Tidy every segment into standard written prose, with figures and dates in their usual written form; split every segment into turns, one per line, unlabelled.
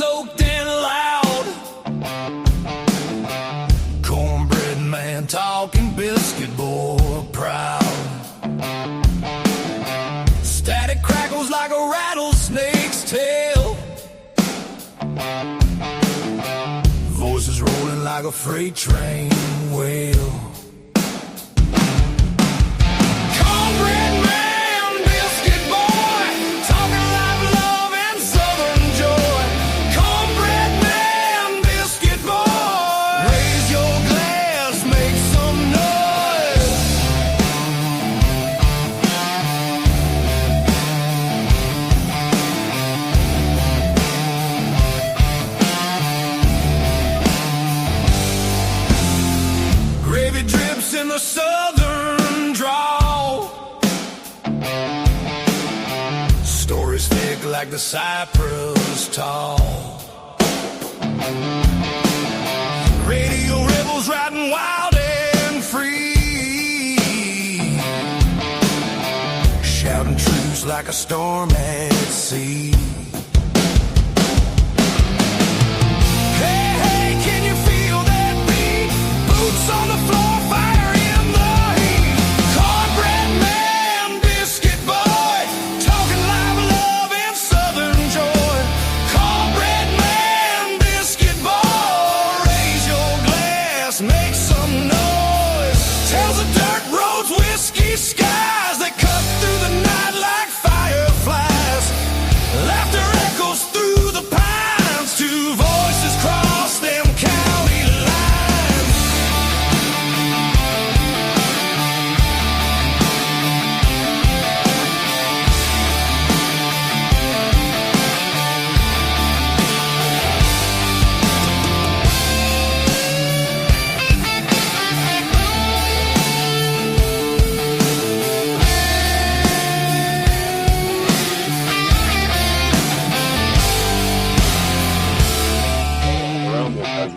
soaked and loud. Cornbread man talking, biscuit boy proud. Static crackles like a rattlesnake's tail. Voices rolling like a freight train wheel. Cornbread man, biscuit boy, talking live love and southern joy. Cornbread man, biscuit boy, raise your glass, make some noise. Gravy drips in the southern drawl. Stories thick like the cypress tall. Radio rebels riding wild and free, shouting truths like a storm at sea. Hey, hey, can you feel that beat? Boots on the floor, fire in the heat. Cornbread man, biscuit boy, talking live love and southern joy. Cornbread man, biscuit boy, raise your glass, make some noise. Tells the dirt roads, whiskey skies that cut through the night like fireflies. Laughter echoes through the pines, two voices cross them county lines.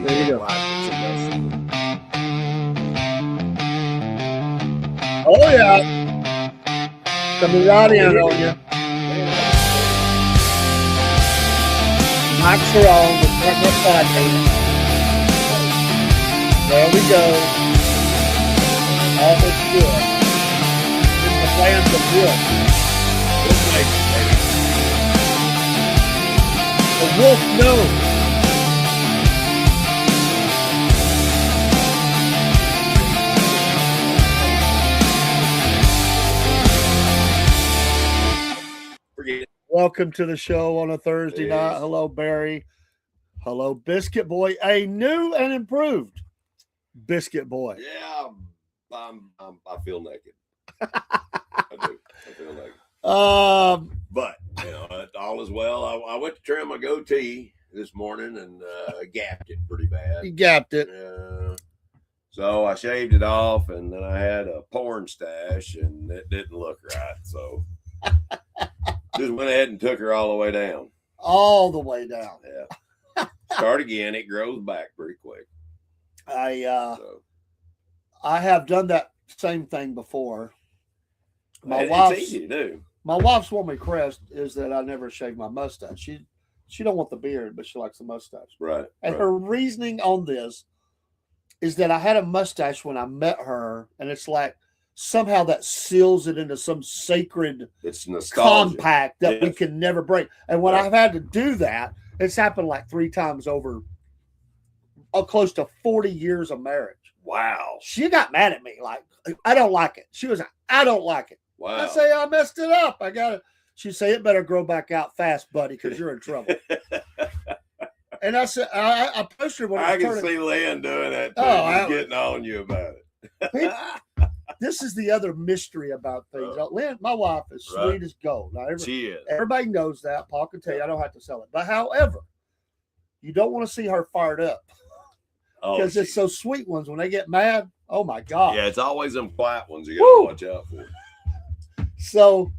There you go. Oh yeah, coming right in on you. Mics are on. We're starting our podcast. There we go. All is good. In the lands of wolf. The wolf knows. Welcome to the show on a Thursday night. Hello, Barry. Hello, Biscuit Boy. A new and improved Biscuit Boy.
Yeah, I feel naked. I do. I feel naked. But you know, all is well. I went to trim my goatee this morning and gapped it pretty bad.
You gapped it.
So I shaved it off, and then I had a porn stash, and it didn't look right. So just went ahead and took her all the way down.
All the way down.
Yeah. Start again. It grows back pretty quick.
I have done that same thing before.
It's easy to do.
My wife's woman crest is that I never shave my mustache. She don't want the beard, but she likes the mustache.
Right.
And her reasoning on this is that I had a mustache when I met her, and it's like somehow that seals it into some sacred compact that we can never break. And when I've had to do that, it's happened like 3 times over close to 40 years of marriage.
Wow.
She got mad at me like, I don't like it. She was like, I don't like it.
Wow.
I say, I messed it up. I got it. She say, it better grow back out fast, buddy, because you're in trouble. And I said, I posted when
I can see Lynn doing that too. Getting on you about it.
This is the other mystery about things. Lynn, my wife is sweet as gold. Now,
she is.
Everybody knows that. Paul can tell you I don't have to sell it. But however, you don't want to see her fired up. Because it's those sweet ones. When they get mad, oh my God.
Yeah, it's always them quiet ones you got to watch out for.
So,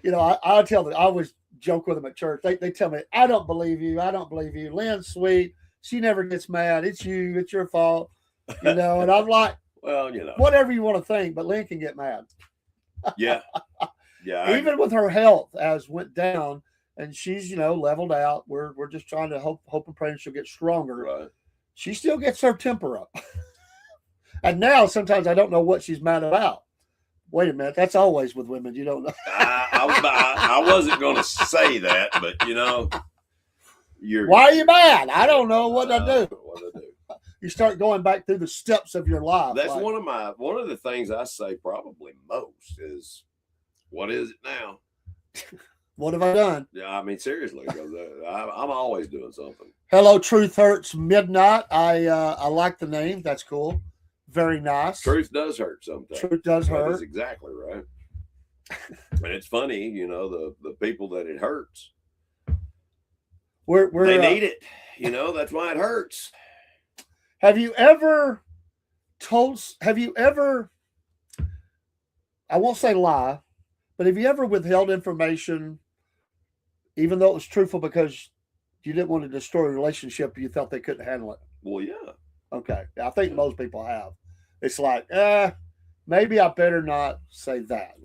you know, I tell them, I always joke with them at church. They tell me, I don't believe you. I don't believe you. Lynn's sweet. She never gets mad. It's you. It's your fault. You know, and I'm like,
well, you know,
whatever you want to think, but Lynn can get mad.
Yeah. Yeah.
Even with her health as went down, and she's, leveled out. We're just trying to hope and pray she'll get stronger.
Right.
She still gets her temper up. And now sometimes I don't know what she's mad about. Wait a minute, that's always with women. You don't know.
I wasn't going to say that, but
why are you mad? I don't know what I do. You start going back through the steps of your life.
That's one of the things I say probably most is, what is it now?
What have I done?
Yeah, I mean, seriously, because I'm always doing something.
Hello, Truth Hurts Midnight. I like the name. That's cool. Very nice.
Truth does hurt sometimes.
Truth does hurt.
That's exactly right. And it's funny, the people that it hurts. They need it. That's why it hurts.
Have you ever, I won't say lie, but have you ever withheld information, even though it was truthful, because you didn't want to destroy a relationship, you felt they couldn't handle it?
Well, yeah.
Okay. I think most people have. It's like, maybe I better not say that.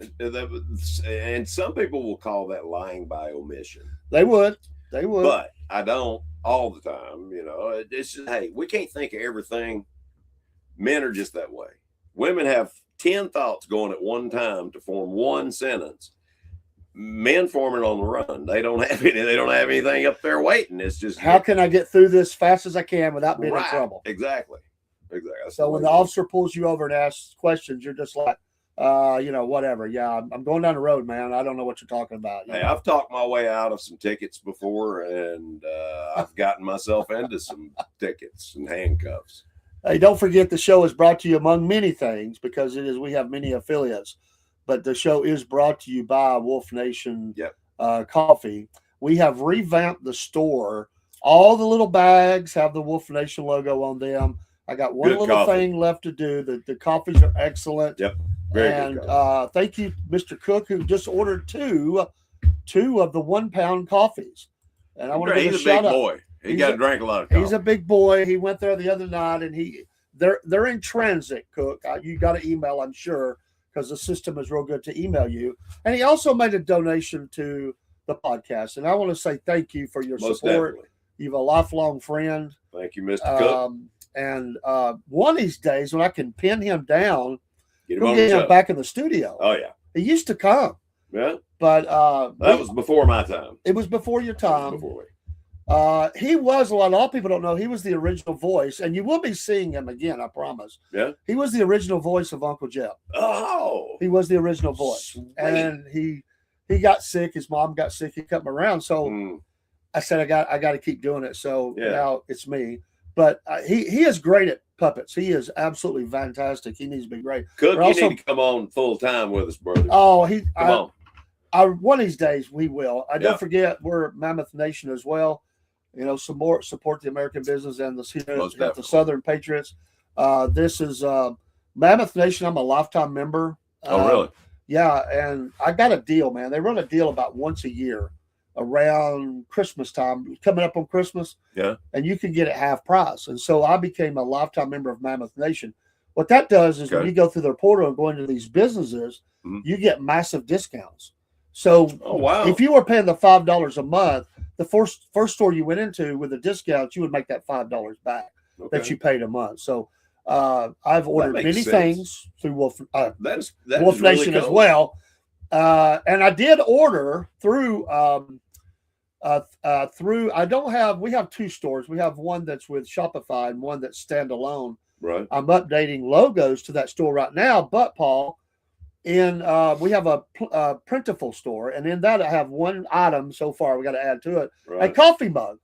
And some people will call that lying by omission.
They would.
But I don't all the time. It's just, hey, we can't think of everything. Men are just that way. Women have 10 thoughts going at one time to form one sentence. Men form it on the run. They don't have anything up there waiting. It's just,
how can I get through this fast as I can without being in trouble?
Exactly.
So when the officer pulls you over and asks questions, you're just like, whatever. Yeah, I'm going down the road, man. I don't know what you're talking about.
Hey, I've talked my way out of some tickets before, and I've gotten myself into some tickets and handcuffs.
Hey, don't forget the show is brought to you among many things, because we have many affiliates, but the show is brought to you by Wolf Nation Coffee. We have revamped the store. All the little bags have the Wolf Nation logo on them. I got one little thing left to do. The coffees are excellent.
Yep. Very good.
Thank you, Mr. Cook, who just ordered two of the 1 pound coffees. And I want to give a shout out. He's a big boy.
He got to drink a lot of coffee.
He's a big boy. He went there the other night, and they're in transit, Cook. You got an email, I'm sure, because the system is real good to email you. And he also made a donation to the podcast. And I want to say thank you for your support.
Definitely.
You're a lifelong friend.
Thank you, Mr. Cook.
And one of these days, when I can pin him down,
get
him back in the studio.
Oh, yeah.
He used to come.
Yeah.
But
that was before my time.
It was before your time. He was, a lot of people don't know, he was the original voice, and you will be seeing him again, I promise.
Yeah.
He was the original voice of Uncle Jeff.
Oh.
He was the original voice.
Sweet.
And he got sick. His mom got sick. He cut him around. So I said, I got to keep doing it. So now it's me. But he is great at puppets. He is absolutely fantastic. He needs to be great.
Cook, you need to come on full time with us, brother.
Oh,
come on.
One of these days we will. Don't forget, we're Mammoth Nation as well. Some more support the American business and the Southern Patriots. This is Mammoth Nation. I'm a lifetime member.
Oh, really?
Yeah, and I got a deal, man. They run a deal about once a year around Christmas time, coming up on Christmas.
Yeah. And
you can get it half price. And so I became a lifetime member of Mammoth Nation. What that does is when you go through their portal and go into these businesses, you get massive discounts. So if you were paying the $5 a month, the first store you went into with a discount, you would make that $5 back that you paid a month. So I've ordered many things through Wolf Nation as well. And I did order through we have two stores. We have one that's with Shopify and one that's standalone.
Right.
I'm updating logos to that store right now, but Paul, we have a Printiful store, and in that I have one item so far. We got to add to it a coffee mug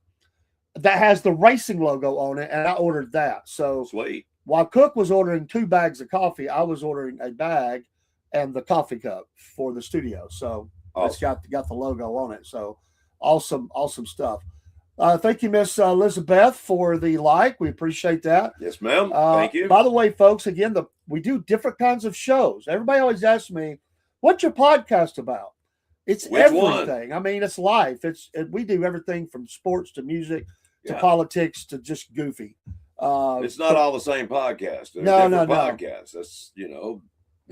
that has the racing logo on it, and I ordered that. So
sweet.
While Cook was ordering 2 bags of coffee, I was ordering a bag and the coffee cup for the studio. So it's got the logo on it. So awesome stuff. Thank you, Miss Elizabeth, for the like. We appreciate that.
Yes, ma'am. Thank you.
By the way, folks, again, we do different kinds of shows. Everybody always asks me, "What's your podcast about?" It's everything. I mean, it's life. We do everything from sports to music to politics to just goofy.
It's not all the same podcast.
No.
Podcasts. That's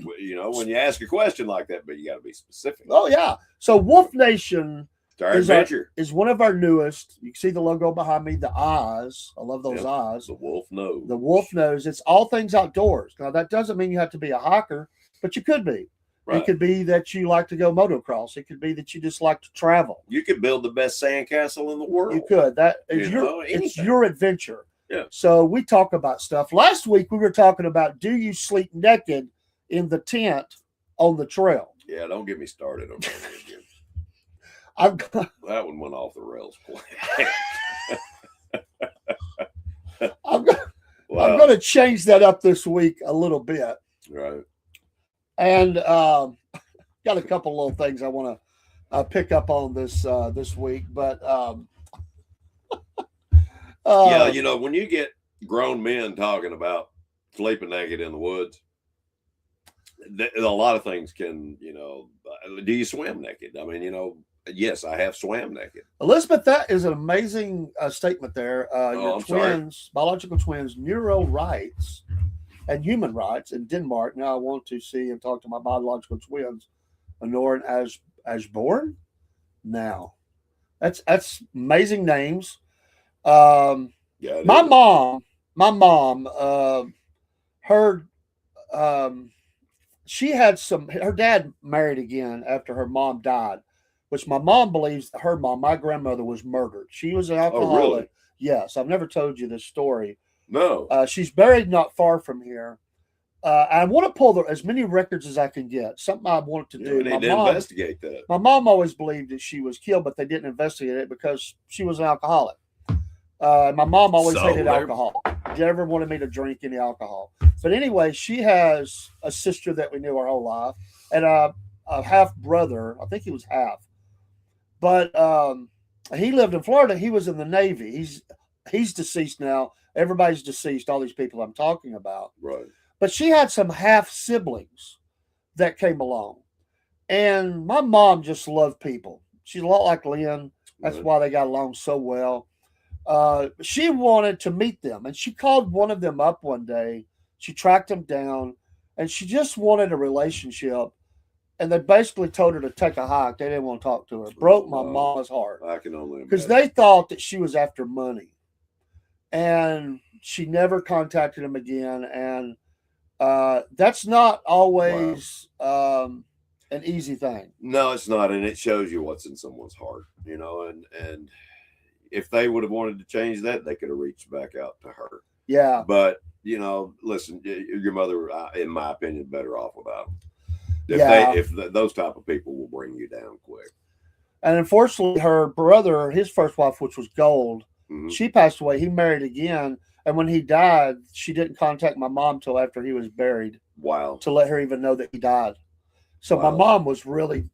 when you ask a question like that, but you got to be specific.
Oh yeah. So Wolf Nation
It's our adventure.
Is one of our newest. You can see the logo behind me, the eyes. I love those eyes.
The wolf nose.
The wolf nose. It's all things outdoors. Now, that doesn't mean you have to be a hiker, but you could be. Right. It could be that you like to go motocross. It could be that you just like to travel.
You could build the best sandcastle in the world.
You could. That is it's your adventure. Yeah. So we talk about stuff. Last week we were talking about, do you sleep naked in the tent on the trail?
Yeah, don't get me started on that again. That one went off the rails.
I'm going to change that up this week a little bit.
Right.
And got a couple little things I want to pick up on this week, but
yeah, you know, when you get grown men talking about sleeping naked in the woods, a lot of things can, you know. Do you swim naked? I mean, you know, yes, I have swam naked.
Elizabeth, that is an amazing statement there. Your twins, biological twins, neuro rights and human rights in Denmark. Now I want to see and talk to my biological twins, Honor and Asborn. Now, that's amazing names.
Yeah,
my mom, she had her dad married again after her mom died, which my mom believes that her mom, my grandmother, was murdered. She was an alcoholic.
Oh, really?
Yes, I've never told you this story.
No.
She's buried not far from here. I want to pull as many records as I can get. Something I wanted to do.
They didn't investigate that.
My mom always believed that she was killed, but they didn't investigate it because she was an alcoholic. My mom always hated alcohol. She never wanted me to drink any alcohol. But anyway, she has a sister that we knew our whole life, and a half brother. I think he was half. But he lived in Florida. He was in the Navy. He's deceased now. Everybody's deceased. All these people I'm talking about.
Right.
But she had some half siblings that came along, and my mom just loved people. She's a lot like Lynn. That's why they got along so well. She wanted to meet them, and she called one of them up one day. She tracked him down, and she just wanted a relationship. And they basically told her to take a hike. They didn't want to talk to her. Broke my mama's heart.
I can only imagine.
Because they thought that she was after money. And she never contacted him again. And that's not always an easy thing.
No, it's not. And it shows you what's in someone's heart, you know, and if they would have wanted to change that, they could have reached back out to her.
Yeah.
But, you know, listen, your mother, in my opinion, better off without them. Those type of people will bring you down quick.
And unfortunately, her brother, his first wife, which was Gold, she passed away. He married again. And when he died, she didn't contact my mom till after he was buried.
Wow. To
let her even know that he died. So my mom was really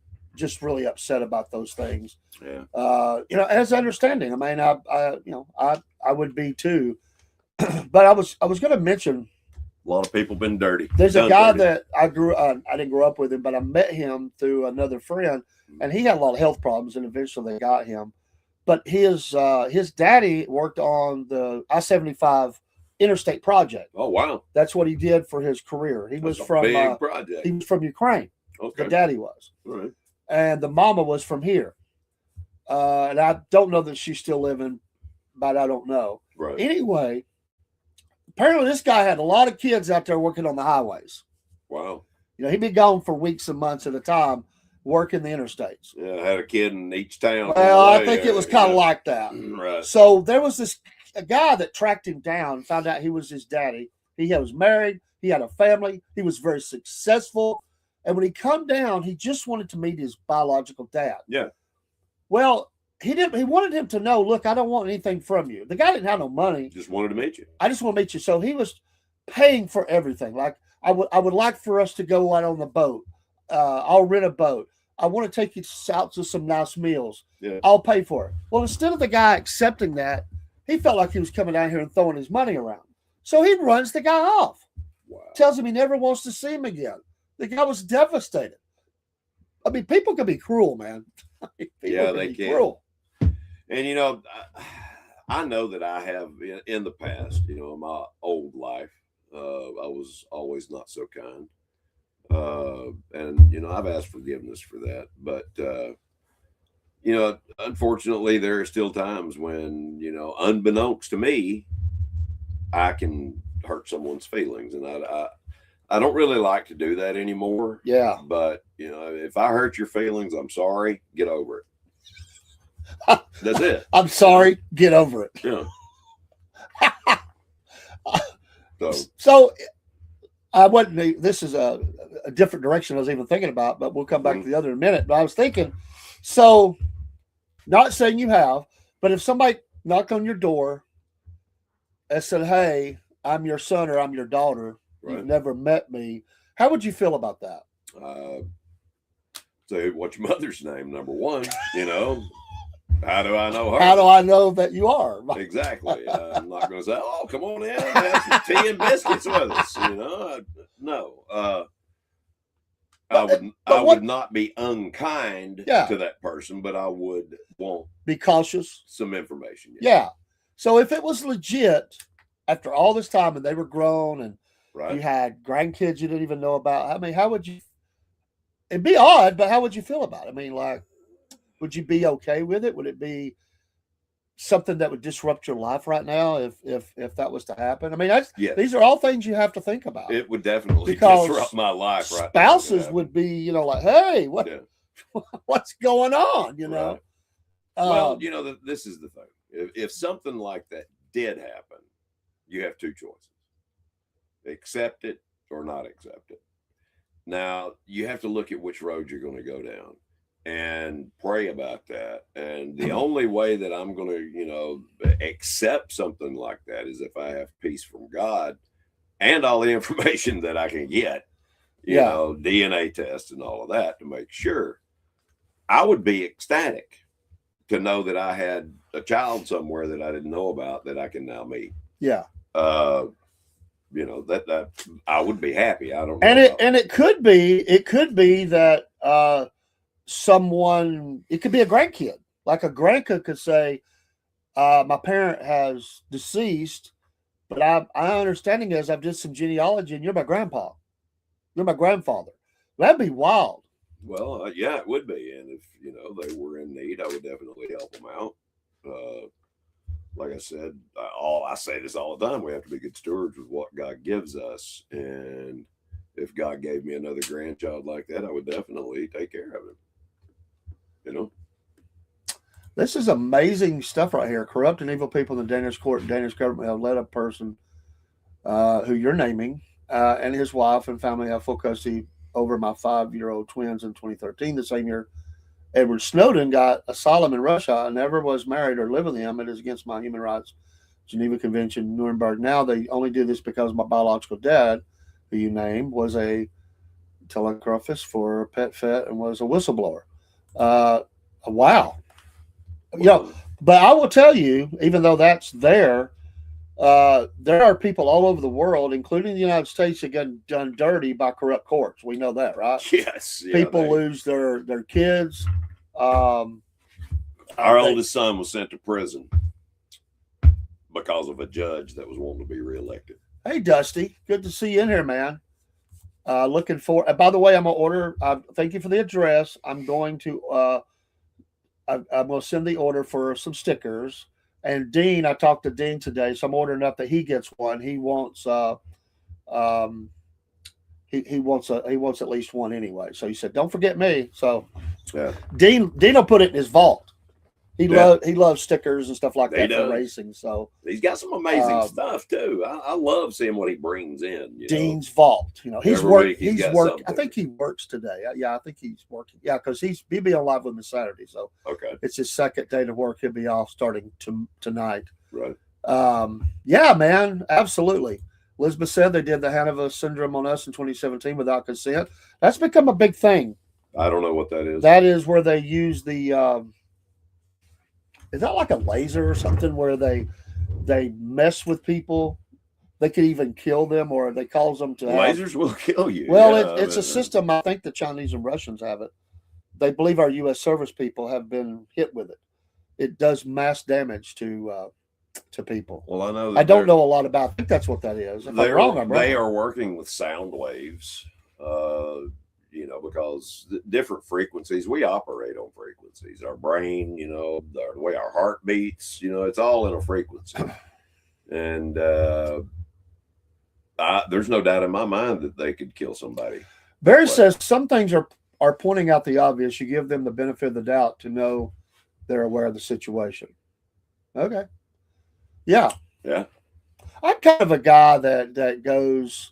upset about those things.
Yeah.
You know, as understanding. I mean, I would be too. But I was going to mention,
a lot of people been dirty.
There's a guy that I didn't grow up with him, but I met him through another friend, and he had a lot of health problems, and eventually they got him. But his daddy worked on the I-75 interstate project.
Oh, wow.
That's what he did for his career. He was from Ukraine.
Okay.
The daddy was.
All right.
And the mama was from here. And I don't know that she's still living, but I don't know.
Right.
Anyway, apparently this guy had a lot of kids out there working on the highways.
Wow.
You know, he'd be gone for weeks and months at a time working the interstates.
Yeah, I had a kid in each town.
Well, I think it was kind of like that.
Right.
So there was a guy that tracked him down, found out he was his daddy. He was married. He had a family. He was very successful. And when he come down, he just wanted to meet his biological dad.
Yeah.
Well, he wanted him to know, look, I don't want anything from you. The guy didn't have no money.
Just wanted to meet you.
I just want to meet you. So he was paying for everything. Like I would like for us to go out on the boat. I'll rent a boat. I want to take you out to some nice meals.
Yeah.
I'll pay for it. Well, instead of the guy accepting that, he felt like he was coming down here and throwing his money around. So he runs the guy off.
Wow.
Tells him he never wants to see him again. The guy was devastated. I mean, people can be cruel, man.
They can. Cruel. And, you know, I know that I have in the past, you know, in my old life, I was always not so kind. And, you know, I've asked forgiveness for that. But you know, unfortunately, there are still times when, you know, unbeknownst to me, I can hurt someone's feelings, and I don't really like to do that anymore.
Yeah.
But, you know, if I hurt your feelings, I'm sorry. Get over it. That's it.
I'm sorry. Get over it.
Yeah.
So I wasn't. This is a different direction I was even thinking about, but we'll come back to the other in a minute. But I was thinking, so not saying you have, but if somebody knocked on your door and said, "Hey, I'm your son or I'm your daughter.
Right.
You've never met me," how would you feel about that?
Say, what's your mother's name? Number one, you know. How do I know her?
How do I know that you are?
Exactly. I'm not going to say, "Oh, come on in, have some tea and biscuits with us." You know, no. I would not be unkind to that person, but I would want
be cautious.
Some information.
Yeah. So if it was legit after all this time and they were grown and you had grandkids you didn't even know about, I mean, how would you? It'd be odd, but how would you feel about it? I mean, like, would you be okay with it? Would it be something that would disrupt your life right now if that was to happen? I mean, these are all things you have to think about.
It would definitely disrupt my life right now.
Spouses would be, you know, like, "Hey, what's going on?" You know.
Right. Well, you know, this is the thing. If something like that did happen, you have two choices: accept it or not accept it. Now, you have to look at which road you're going to go down and pray about that. And the only way that I'm going to, you know, accept something like that is if I have peace from God and all the information that I can get, you know, DNA test and all of that to make sure. I would be ecstatic to know that I had a child somewhere that I didn't know about that I can now meet.
Yeah.
You know, that I would be happy. I don't know.
And it could be that someone, it could be a grandkid. Like a grandkid could say, "My parent has deceased, but I understanding is I've did some genealogy and you're my grandpa. You're my grandfather." That'd be wild.
Well, yeah, it would be. And if, you know, they were in need, I would definitely help them out. Like I said, I say this all the time. We have to be good stewards with what God gives us. And if God gave me another grandchild like that, I would definitely take care of him. You know?
This is amazing stuff right here. Corrupt and evil people in the Danish court and Danish government have led a person who you're naming and his wife and family have full custody over my 5-year-old twins in 2013. The same year Edward Snowden got asylum in Russia and never was married or lived with him. It is against my human rights Geneva Convention, Nuremberg. Now they only do this because my biological dad, who you named, was a telegraphist for PetFet and was a whistleblower. Wow. You know, but I will tell you, even though that's there are people all over the world, including the United States, that get done dirty by corrupt courts. We know that, right?
Yes. Yeah,
people lose their kids.
Our oldest son was sent to prison because of a judge that was wanting to be reelected.
Hey, Dusty, good to see you in here, man. Looking for. By the way, I'm gonna order. Thank you for the address. I'm going to. I'm gonna send the order for some stickers. And Dean, I talked to Dean today, so I'm ordering up that he gets one. He wants. He wants at least one anyway. So he said, "Don't forget me." So Dean will put it in his vault. He loves stickers and stuff like that for racing. So
he's got some amazing stuff too. I love seeing what he brings in.
Dean's vault. You know, he's worked. I think he works today. Yeah, I think he's working. Yeah, because he'll be on live with me Saturday. So it's his second day to work. He'll be off starting tonight.
Right.
Yeah, man, absolutely. Elizabeth said they did the Hanover syndrome on us in 2017 without consent. That's become a big thing.
I don't know what that is.
That is where they use the. Is that like a laser or something where they mess with people? They could even kill them, or they cause them to.
Lasers will kill you.
Well, it's a system. I think the Chinese and Russians have it. They believe our U.S. service people have been hit with it. It does mass damage to people.
Well, I know.
I don't know a lot about. I think that's what that is. If I'm wrong, I'm wrong.
They are working with sound waves. you know, because the different frequencies, we operate on frequencies. Our brain, you know, the way our heart beats, you know, it's all in a frequency. And there's no doubt in my mind that they could kill somebody.
Barry says some things are pointing out the obvious. You give them the benefit of the doubt to know they're aware of the situation. Okay. Yeah.
Yeah.
I'm kind of a guy that goes,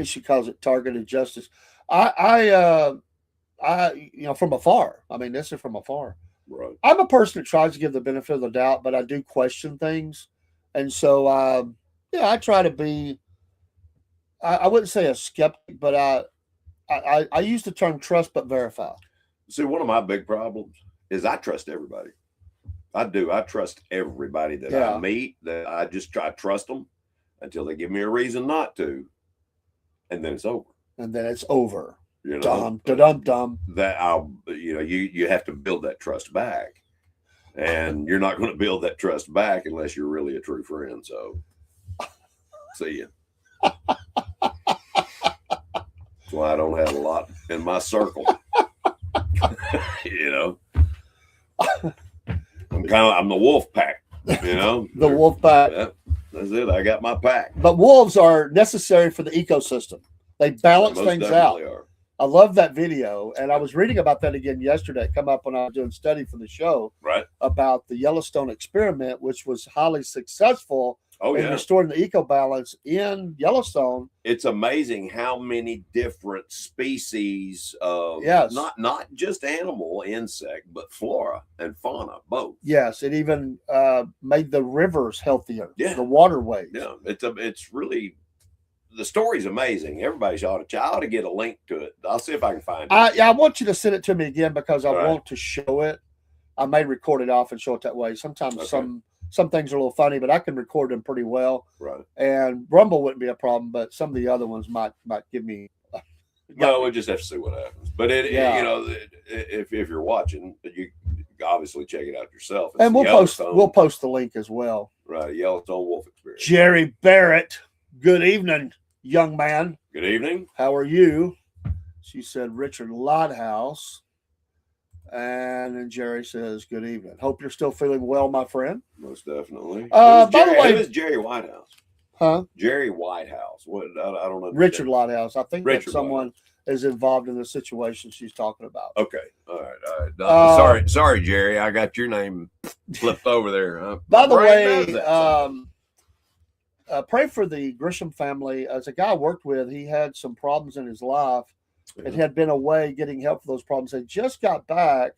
she calls it targeted justice. I you know, from afar. I mean, this is from afar.
Right.
I'm a person that tries to give the benefit of the doubt, but I do question things. And so, yeah, I try to be, I wouldn't say a skeptic, but I use the term trust but verify.
See, one of my big problems is I trust everybody. I do. I trust everybody that I meet. That I trust them until they give me a reason not to, and then it's over.
And then it's over.
You know,
dum.
That you have to build that trust back, and you're not going to build that trust back unless you're really a true friend. So, see ya. That's why I don't have a lot in my circle. You know, I'm the wolf pack. You know,
the wolf pack.
Yeah, that's it. I got my pack.
But wolves are necessary for the ecosystem. They balance things out.
Are.
I love that video, and I was reading about that again yesterday. It came up when I was doing study for the show,
right?
About the Yellowstone experiment, which was highly successful in restoring the eco balance in Yellowstone.
It's amazing how many different species of not just animal, insect, but flora and fauna both.
Yes, it even made the rivers healthier.
Yeah,
the waterways.
Yeah, it's really. The story's amazing. Everybody ought to get a link to it. I'll see if I can find it.
I want you to send it to me again because I want to show it. I may record it off and show it that way. Sometimes some things are a little funny, but I can record them pretty well.
Right.
And Rumble wouldn't be a problem, but some of the other ones might give me.
No, we'll just have to see what happens. But you know, if you're watching, you obviously check it out yourself.
And we'll post the link as well.
Right, Yellowstone Wolf Experience.
Jerry Barrett. Good evening, young man.
Good evening.
How are you? She said, Richard Lodhouse. And then Jerry says, good evening. Hope you're still feeling well, my friend.
Most definitely.
By the way,
it was Jerry Whitehouse.
Huh?
Jerry Whitehouse. What? I don't know.
Richard Lodhouse. I think
Richard
that someone is involved in the situation she's talking about.
Okay. All right. Sorry, Jerry. I got your name flipped over there.
By the way, pray for the Grisham family. As a guy I worked with, he had some problems in his life and had been away getting help for those problems. They just got back,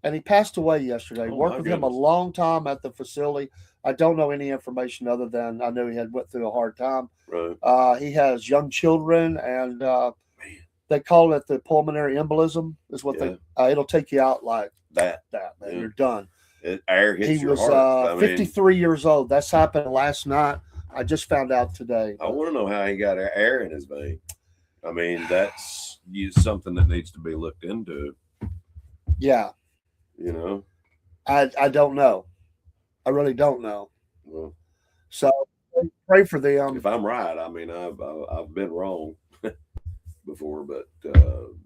and he passed away yesterday. Worked with him a long time at the facility. I don't know any information other than I know he had went through a hard time.
Right.
He has young children, and they call it the pulmonary embolism. Is what it'll take you out like that. Man, you're done.
Air hits
your
heart.
He was 53 years old. That's happened last night. I just found out today.
I want to know how he got air in his vein. I mean, that's something that needs to be looked into.
Yeah.
You know?
I don't know. I really don't know.
Well,
so pray for them.
If I'm right, I mean, I've been wrong before, but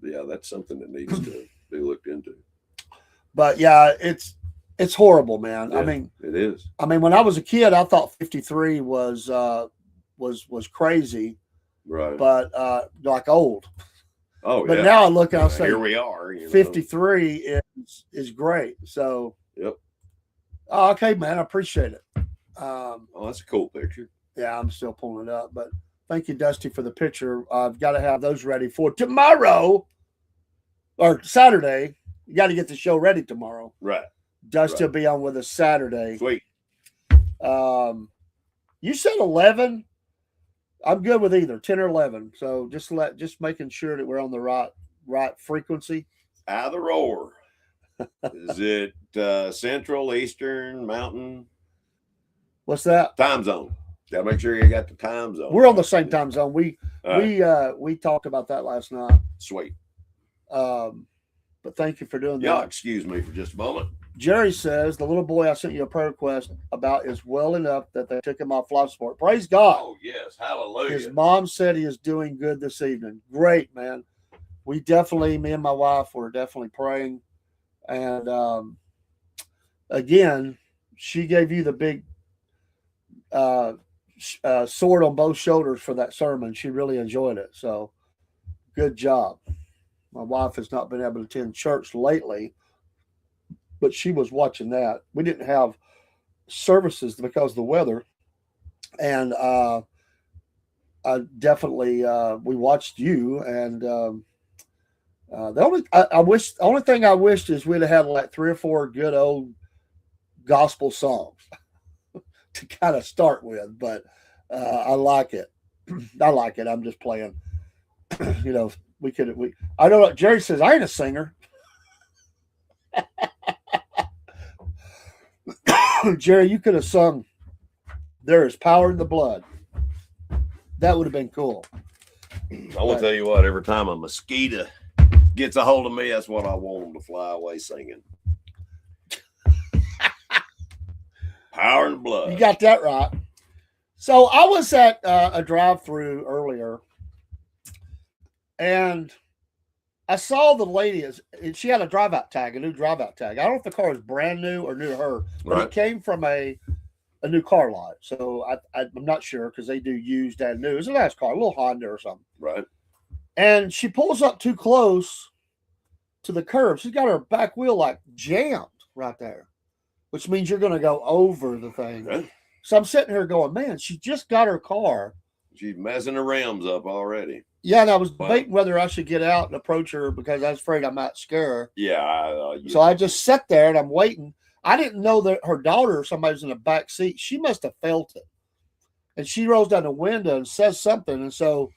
that's something that needs to be looked into.
But yeah, it's horrible, man.
Yeah,
I mean,
it is.
I mean, when I was a kid, I thought 53 was crazy,
right?
But like old.
Oh,
but now I look and I say,
here we are.
53 is great. So,
yep.
Oh, okay, man, I appreciate it.
That's a cool picture.
Yeah, I'm still pulling it up, but thank you, Dusty, for the picture. I've got to have those ready for tomorrow or Saturday. You got to get the show ready tomorrow,
right?
Dusty will be on with us Saturday.
Sweet.
You said 11. I'm good with either 10 or 11. So just making sure that we're on the right frequency.
Either or. Is it Central, Eastern, Mountain?
What's that?
Time zone. Gotta make sure you got the time zone.
We're on the same time zone. We talked about that last night.
Sweet.
But thank you for doing that.
Y'all excuse me for just a moment.
Jerry says the little boy I sent you a prayer request about is well enough that they took him off life support. Praise God.
Oh, yes. Hallelujah.
His mom said he is doing good this evening. Great, man. We definitely, me and my wife were definitely praying. And again, she gave you the big sword on both shoulders for that sermon. She really enjoyed it. So good job. My wife has not been able to attend church lately, but she was watching that. We didn't have services because of the weather. And I definitely, we watched you. And the only thing I wished is we'd have had like 3 or 4 good old gospel songs to kind of start with, but I like it. I like it. I'm just playing. You know, I don't know. Jerry says I ain't a singer. Jerry, you could have sung "There Is Power in the Blood." That would have been cool.
I will tell you what. Every time a mosquito gets a hold of me, that's what I want them to fly away singing. Power and blood.
You got that right. So I was at a drive-through earlier, and I saw the lady. She had a drive-out tag, a new drive-out tag. I don't know if the car was brand new or new to her, but it came from a new car lot. So I'm not sure because they do used and new. It's a nice car, a little Honda or something.
Right.
And she pulls up too close to the curb. She's got her back wheel like jammed right there, which means you're going to go over the thing.
Right.
So I'm sitting here going, man, she just got her car.
She's messing the rims up already.
Yeah, and I was debating whether I should get out and approach her because I was afraid I might scare her.
Yeah.
So I just sat there and I'm waiting. I didn't know that her daughter or somebody was in the back seat. She must have felt it. And she rolls down the window and says something. And so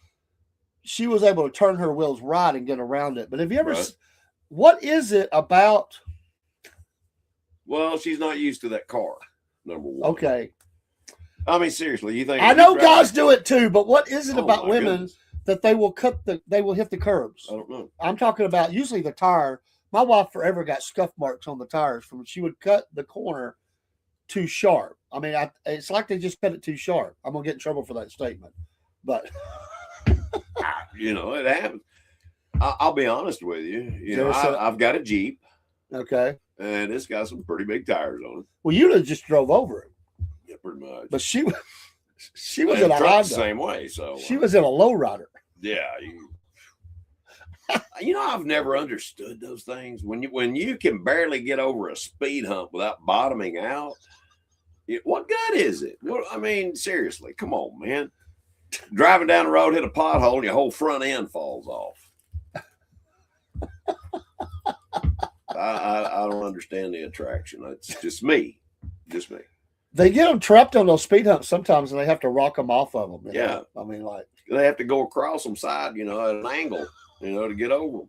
she was able to turn her wheels right and get around it. But have you ever, what is it about?
Well, she's not used to that car, number one.
Okay.
I mean, seriously, you think
I know guys do it too, but what is it about women
goodness.
that they will hit the curbs?
I don't know.
I'm talking about usually the tire. My wife forever got scuff marks on the tires from she would cut the corner too sharp. I mean, it's like they just cut it too sharp. I'm gonna get in trouble for that statement, but
you know, it happens. I'll be honest with you. You know, I've got a Jeep.
Okay.
And it's got some pretty big tires on it.
Well, you just drove over it.
Yeah, pretty much.
But she was in a Honda.
The same way. So
she was in a lowrider.
Yeah. You know, I've never understood those things. When you can barely get over a speed hump without bottoming out, what good is it? I mean, seriously, come on, man. Driving down the road, hit a pothole, and your whole front end falls off. I don't understand the attraction. It's just me. Just me.
They get them trapped on those speed humps sometimes, and they have to rock them off of them.
Yeah.
I mean, like.
They have to go across them side, at an angle, to get over them.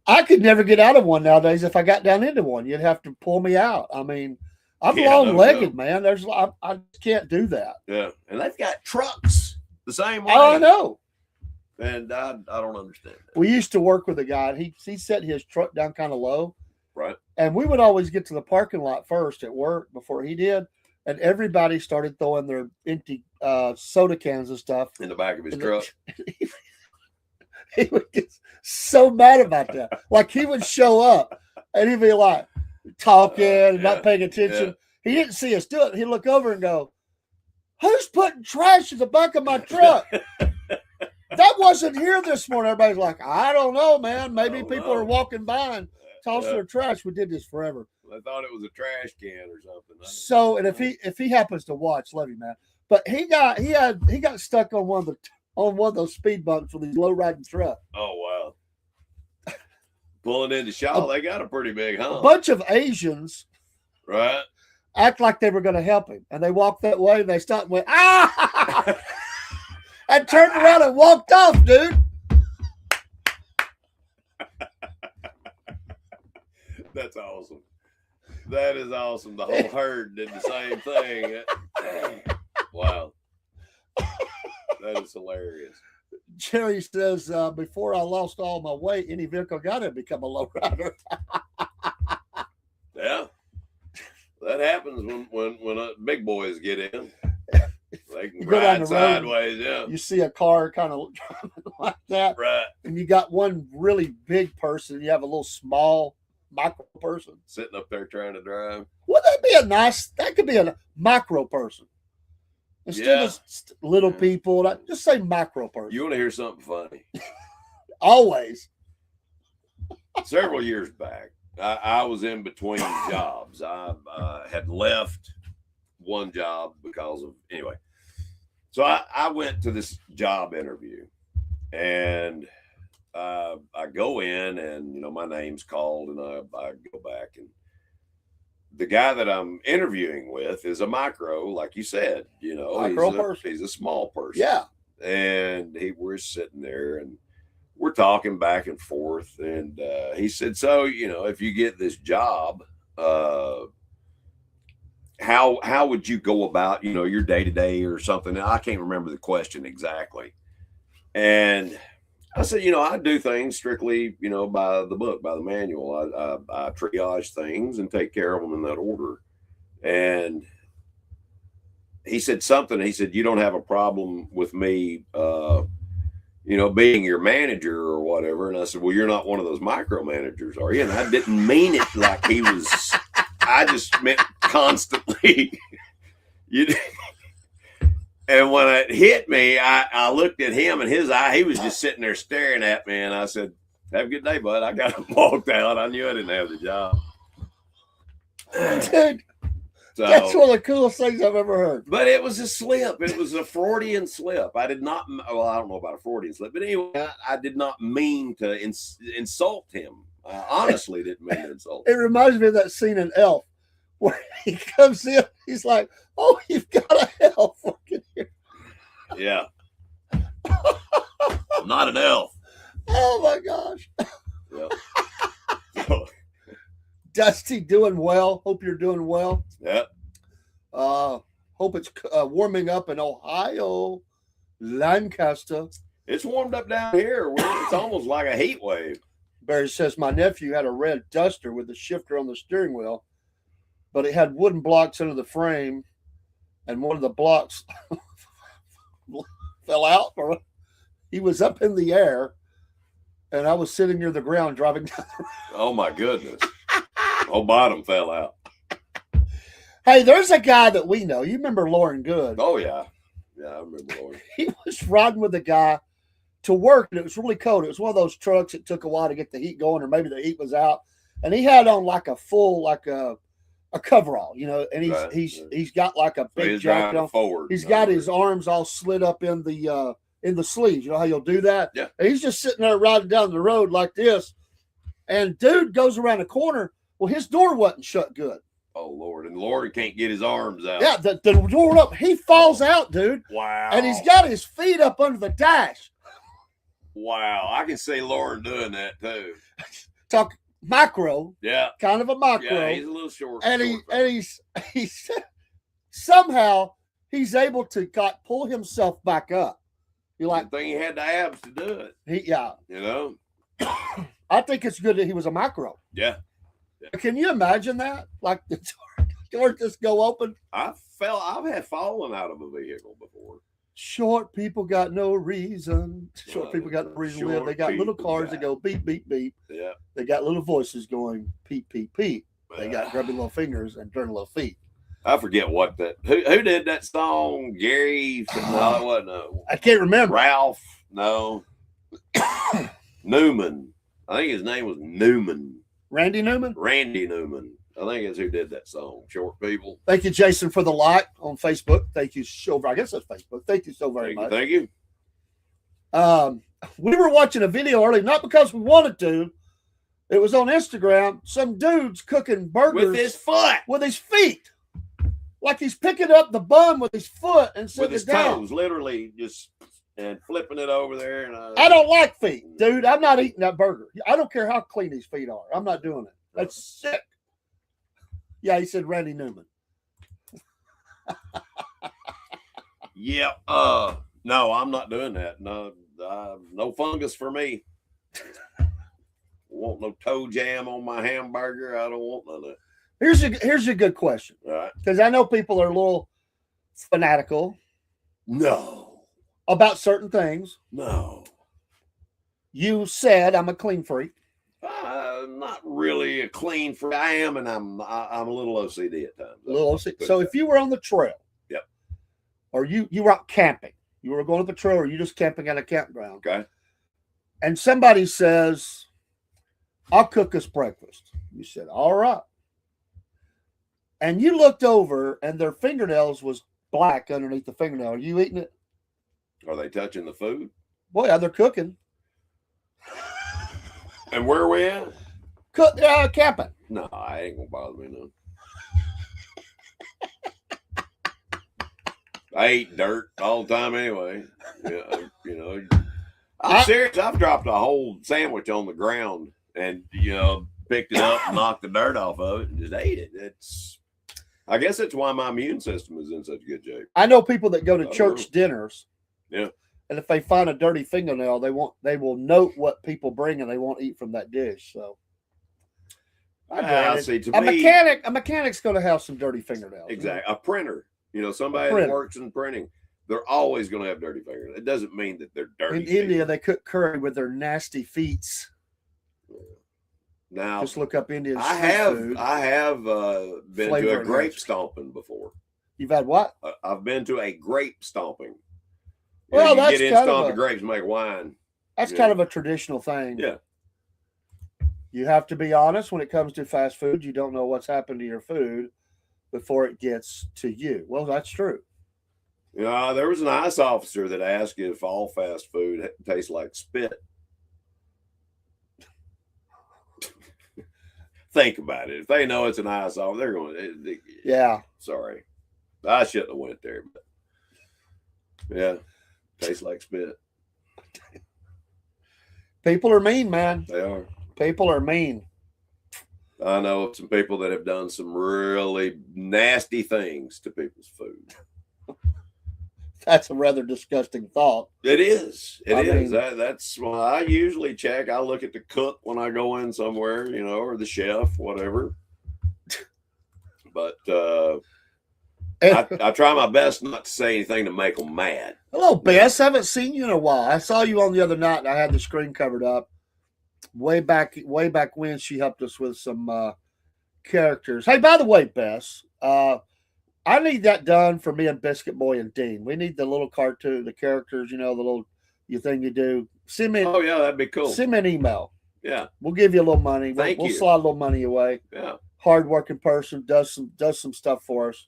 I could never get out of one nowadays. If I got down into one, you'd have to pull me out. I mean, I'm long-legged, man. I just can't do that.
Yeah, and they've got trucks the same way.
Oh, I know.
And I don't understand that.
We used to work with a guy, and he set his truck down kind of low.
Right.
And we would always get to the parking lot first at work before he did. And everybody started throwing their empty soda cans and stuff
in the back of his truck.
He would get so mad about that. Like he would show up and he'd be like talking and not paying attention. Yeah. He didn't see us do it. He'd look over and go, "Who's putting trash in the back of my truck?" That wasn't here this morning. Everybody's like, "I don't know, man. Maybe people are walking by and tossing their trash." We did this forever.
I thought it was a trash can or something.
So, and if he happens to watch, love you, man. But he got stuck on one of those speed bumps with his low riding truck.
Oh wow! Pulling into Shaw, they got a pretty big hump.
A bunch of Asians,
right,
act like they were going to help him, and they walked that way, and they stopped and went and turned around and walked off, dude.
That's awesome. That is awesome. The whole herd did the same thing. Wow. That is hilarious.
Jerry says, before I lost all my weight, any vehicle got to become a lowrider.
Yeah. That happens when big boys get in. They can
go down
ride
the road,
sideways, yeah.
You see a car kind of like that.
Right.
And you got one really big person. You have a little small micro person.
Sitting up there trying to drive.
Would that be that could be a micro person. Instead of little people, just say micro person.
You want to hear something funny?
Always.
Several years back, I was in between jobs. I had left one job because of, anyway. So I went to this job interview, and I go in, and, you know, my name's called, and I go back, and the guy that I'm interviewing with is a micro, like you said, you know, he's a small person.
Yeah.
And we're sitting there, and we're talking back and forth. And he said, so, you know, if you get this job, how would you go about, you know, your day to day or something? I can't remember the question exactly. And I said, you know, I do things strictly, you know, by the book, by the manual. I triage things and take care of them in that order. And he said something. He said, you don't have a problem with me, you know, being your manager or whatever. And I said, well, you're not one of those micromanagers, are you? And I didn't mean it like he was. I just meant constantly. And when it hit me, I looked at him, and his eye, he was just sitting there staring at me. And I said, have a good day, bud. I got him walked out. I knew I didn't have the job.
Dude,
so,
that's one of the coolest things I've ever heard.
But it was a slip. It was a Freudian slip. I did not, well, I don't know about a Freudian slip, but anyway, I did not mean to insult him. I honestly didn't mean to insult
him.
It
reminds me of that scene in Elf where he comes in, he's like, oh, you've got a elf working here.
Yeah. I'm not an elf.
Oh, my gosh.
Yeah.
Dusty, doing well. Hope you're doing well.
Yeah.
Hope it's warming up in Ohio, Lancaster.
It's warmed up down here. It's almost like a heat wave.
Barry says, my nephew had a red Duster with a shifter on the steering wheel, but it had wooden blocks under the frame, and one of the blocks fell out, or he was up in the air, and I was sitting near the ground driving down the road.
Oh, my goodness. Oh, bottom fell out.
Hey, there's a guy that we know. You remember Lauren Good?
Oh, yeah. Yeah, I remember Lauren.
He was riding with a guy to work, and it was really cold. It was one of those trucks that took a while to get the heat going, or maybe the heat was out. And he had on like a full, like a coverall, you know, and he's got like a big jacket on.
Forward.
He's got his arms all slid up in the sleeves. You know how you'll do that?
Yeah.
And he's just sitting there riding down the road like this. And dude goes around the corner. Well, his door wasn't shut good.
Oh, Lord. And Lord can't get his arms out.
Yeah, the door up. He falls out, dude.
Wow.
And he's got his feet up under the dash.
Wow. I can see Lauren doing that, too.
Talk micro.
Yeah.
Kind of a micro.
Yeah, he's a little short.
And he's somehow he's able to pull himself back up. You're like,
I think he had the abs to do it.
Yeah.
You know?
I think it's good that he was a micro.
Yeah.
Can you imagine that? Like the door just go open?
I've had fallen out of a vehicle before.
Short people got no reason. Short people got no reason to live. They got little cars that go beep, beep, beep.
Yeah.
They got little voices going peep, peep, peep. They got grubby little fingers and dirty little feet.
I forget what that. Who did that song? Gary? No, it wasn't.
I can't remember.
Ralph? No. Newman. I think his name was Newman.
Randy Newman?
Randy Newman. I think that's who did that song. Short people.
Thank you, Jason, for the like on Facebook. Thank you so very. I guess that's Facebook. Thank you so very much.
Thank you.
We were watching a video earlier, not because we wanted to. It was on Instagram. Some dude's cooking burgers
with his foot,
with his feet, like he's picking up the bun with his foot and sitting
with his
it down.
toes, literally just and flipping it over there. And
I don't like feet, dude. I'm not eating that burger. I don't care how clean his feet are. I'm not doing it. That's sick. Yeah, he said Randy Newman.
Yeah. No, I'm not doing that. No, no fungus for me. Want no toe jam on my hamburger? I don't want none of that.
Here's a good question.
All right.
Because I know people are a little fanatical.
No.
About certain things.
No.
You said I'm a clean freak.
Not really a clean freak. I am, and I'm a little OCD at times.
A little OCD. So if you were on the trail,
yep,
or you were out camping, you were going to the trail, or you just camping at a campground,
okay,
and somebody says, "I'll cook us breakfast," you said, "All right," and you looked over, and their fingernails was black underneath the fingernail. Are you eating it?
Are they touching the food?
Well, yeah, they're cooking.
And where are we at?
Camping.
No, I ain't gonna bother me none. I eat dirt all the time anyway. Yeah, you know. I'm serious. I've dropped a whole sandwich on the ground and picked it up and knocked the dirt off of it and just ate it. I guess that's why my immune system is in such good shape.
I know people that go to church dinners.
Yeah.
And if they find a dirty fingernail, they will note what people bring and they won't eat from that dish. So
I see.
A mechanic's going to have some dirty fingernails.
Exactly. A printer. Somebody that works in printing, they're always going to have dirty fingernails. It doesn't mean that they're dirty.
In India, they cook curry with their nasty feet.
Now,
just look up Indian
I have been to a grape stomping before.
You've had what?
I've been to a grape stomping.
Well,
you
that's
get in,
kind
stomp
of
the grapes, make wine.
That's kind of a traditional thing.
Yeah.
You have to be honest when it comes to fast food. You don't know what's happened to your food before it gets to you. Well, that's true.
There was an ICE officer that asked if all fast food tastes like spit. Think about it. If they know it's an ICE officer, they're going.
Yeah.
Sorry, I shouldn't have went there, but yeah. Tastes like spit. People
are mean, man.
They are.
People are mean.
I know of some people that have done some really nasty things to people's food.
That's a rather disgusting thought.
It is. It is. That's why I usually check. I look at the cook when I go in somewhere, or the chef, whatever. But I try my best not to say anything to make them mad.
Hello, Bess. I haven't seen you in a while. I saw you on the other night, and I had the screen covered up. Way back when she helped us with some characters. Hey, by the way, Bess, I need that done for me and Biscuit Boy and Dean. We need the little cartoon, the characters, the little thing you do. Send me.
Oh yeah, that'd be cool.
Send me an email.
Yeah,
we'll give you a little money.
Thank you.
We'll slide a little money away.
Yeah,
hardworking person does some stuff for us.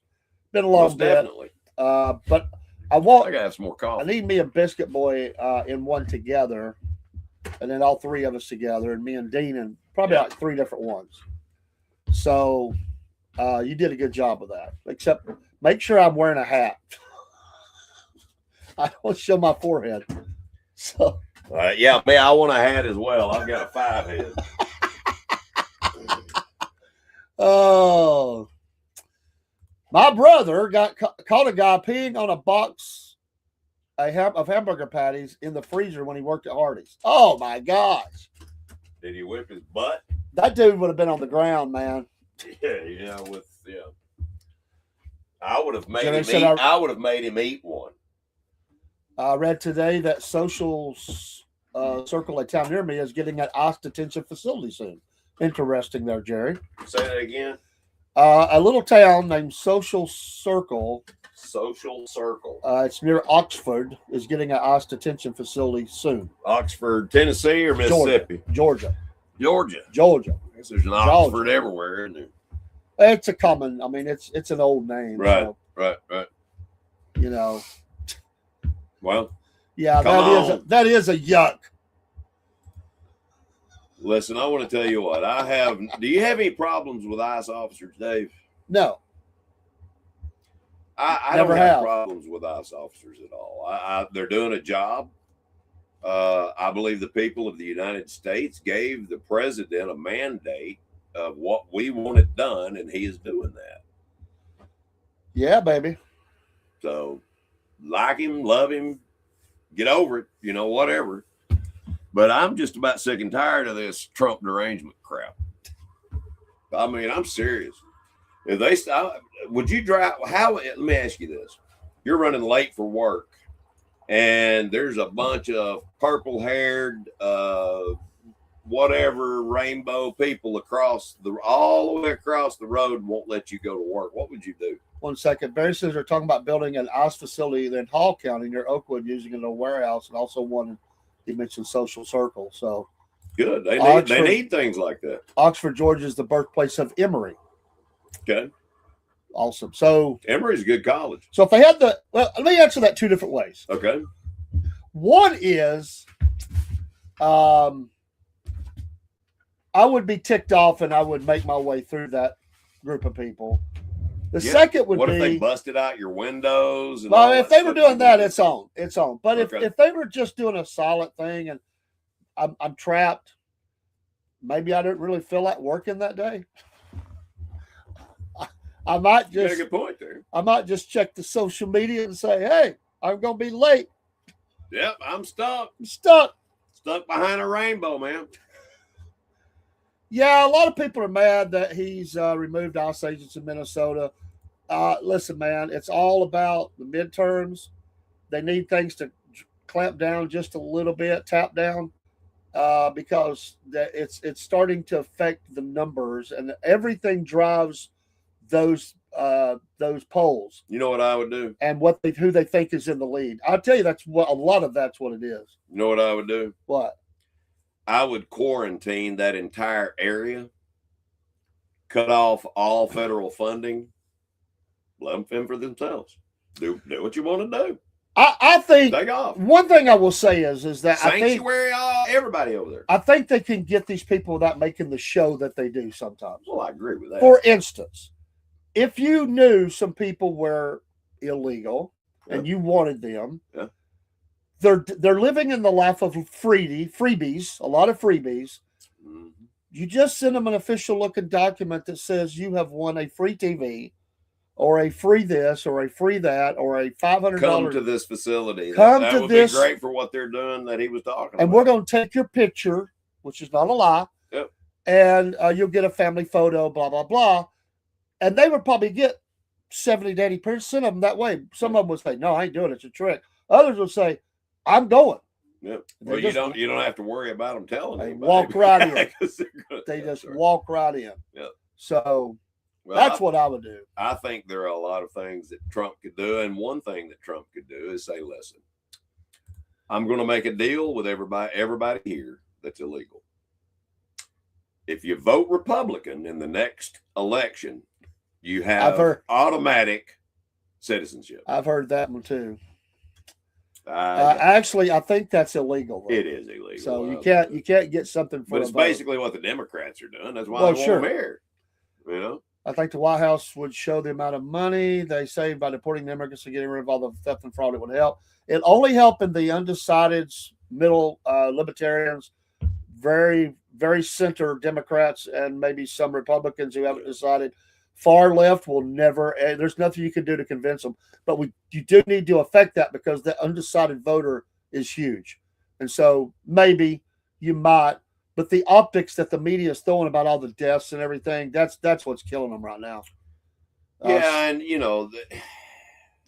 Been a long bit.
Definitely.
But I
gotta have some more coffee.
I need me and Biscuit Boy in one together, and then all three of us together, and me and Dean, and probably like three different ones. So you did a good job of that. Except make sure I'm wearing a hat. I don't show my forehead. So
yeah, man, I want a hat as well. I've got a 5 head.
Oh. My brother caught a guy peeing on a box of hamburger patties in the freezer when he worked at Hardee's. Oh my gosh!
Did he whip his butt?
That dude would have been on the ground, man.
Yeah. I would have made him eat. I would have made him eat one.
I read today that social circle, a town near me, is getting an ICE detention facility soon. Interesting, there, Jerry.
Say that again.
A little town named Social Circle.
Social Circle.
It's near Oxford. Is getting an ICE detention facility soon.
Oxford, Tennessee, or Mississippi?
Georgia.
I guess there's an Oxford everywhere, isn't there?
It's a common. I mean, it's an old name.
Right.
So,
Right. Well.
Yeah, that is a yuck.
Listen, I want to tell you what I have. Do you have any problems with ICE officers, Dave?
No.
I don't have problems with ICE officers at all. They're doing a job. I believe the people of the United States gave the president a mandate of what we wanted done, and he is doing that.
Yeah, baby.
So, like him, love him, get over it, whatever. But I'm just about sick and tired of this Trump derangement crap. I mean, I'm serious. If they stop, would you drive? How? Let me ask you this: you're running late for work, and there's a bunch of purple-haired, whatever rainbow people all the way across the road, won't let you go to work. What would you do?
1 second. Barry says they're talking about building an ICE facility in Hall County near Oakwood, using it in a warehouse, and also one. He mentioned Social Circle. So
good. They need things like that.
Oxford, Georgia is the birthplace of Emory.
Okay.
Awesome. So
Emory's a good college.
So if they had let me answer that two different ways.
Okay.
One is, I would be ticked off and I would make my way through that group of people. The second would be,
what if they busted out your windows? And
well, if they were doing that, it's on. It's on. But
Okay.
if they were just doing a solid thing and I'm trapped, maybe I didn't really feel like working that day. I might
You got a
just
good point there.
I might just check the social media and say, hey, I'm gonna be late.
Yep, I'm stuck.
I'm stuck.
Stuck behind a rainbow, man.
Yeah, a lot of people are mad that he's removed ICE agents in Minnesota. Listen, man, it's all about the midterms. They need things to clamp down just a little bit, tap down, because it's starting to affect the numbers, and everything drives those polls.
You know what I would do?
And who they think is in the lead. I'll tell you, that's what it is.
You know what I would do?
What?
I would quarantine that entire area, cut off all federal funding, let them fend for themselves. Do what you want to do.
I think
take off.
One thing I will say is that
sanctuary, everybody over there.
I think they can get these people without making the show that they do sometimes.
Well, I agree with that.
For instance, if you knew some people were illegal and you wanted them, they're living in the life of freebies, a lot of freebies.
Mm-hmm.
You just send them an official looking document that says you have won a free TV or a free this or a free that or a $500.
Come to this facility.
That would be
great for what they're doing that he was talking about.
And we're going to take your picture, which is not a lie, and you'll get a family photo, blah, blah, blah. And they would probably get 70 to 80% of them that way. Some of them would say, no, I ain't doing it. It's a trick. Others would say, I'm going.
Yep. Well, you don't have to worry about them telling anybody.
Walk right in. They just walk right in.
Yep.
So that's what I would do.
I think there are a lot of things that Trump could do. And one thing that Trump could do is say, listen, I'm going to make a deal with everybody here that's illegal. If you vote Republican in the next election, you have automatic citizenship.
I've heard that one too. Actually, I think that's illegal.
It is illegal.
So you can't get something for.
But it's basically what the Democrats are doing. That's why they want them here. You know.
I think the White House would show the amount of money they save by deporting the immigrants and getting rid of all the theft and fraud. It would help. It only help in the undecided middle libertarians, very very center Democrats, and maybe some Republicans who haven't decided. Far left will never. There's nothing you can do to convince them. But you do need to affect that because the undecided voter is huge, and so maybe you might. But the optics that the media is throwing about all the deaths and everything, that's what's killing them right now.
And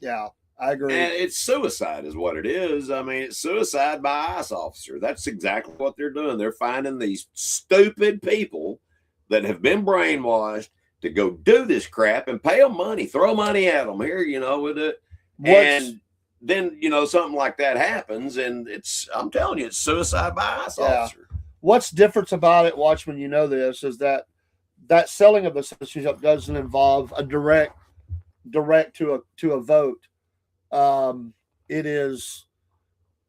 yeah, I agree.
And it's suicide is what it is. I mean, it's suicide by ICE officer. That's exactly what they're doing. They're finding these stupid people that have been brainwashed to go do this crap and pay them money, throw money at them here, with it. And then, something like that happens. And I'm telling you, it's suicide by ICE officer.
What's different about it, Watchman, this, is that selling of the citizenship doesn't involve a direct to a vote. It is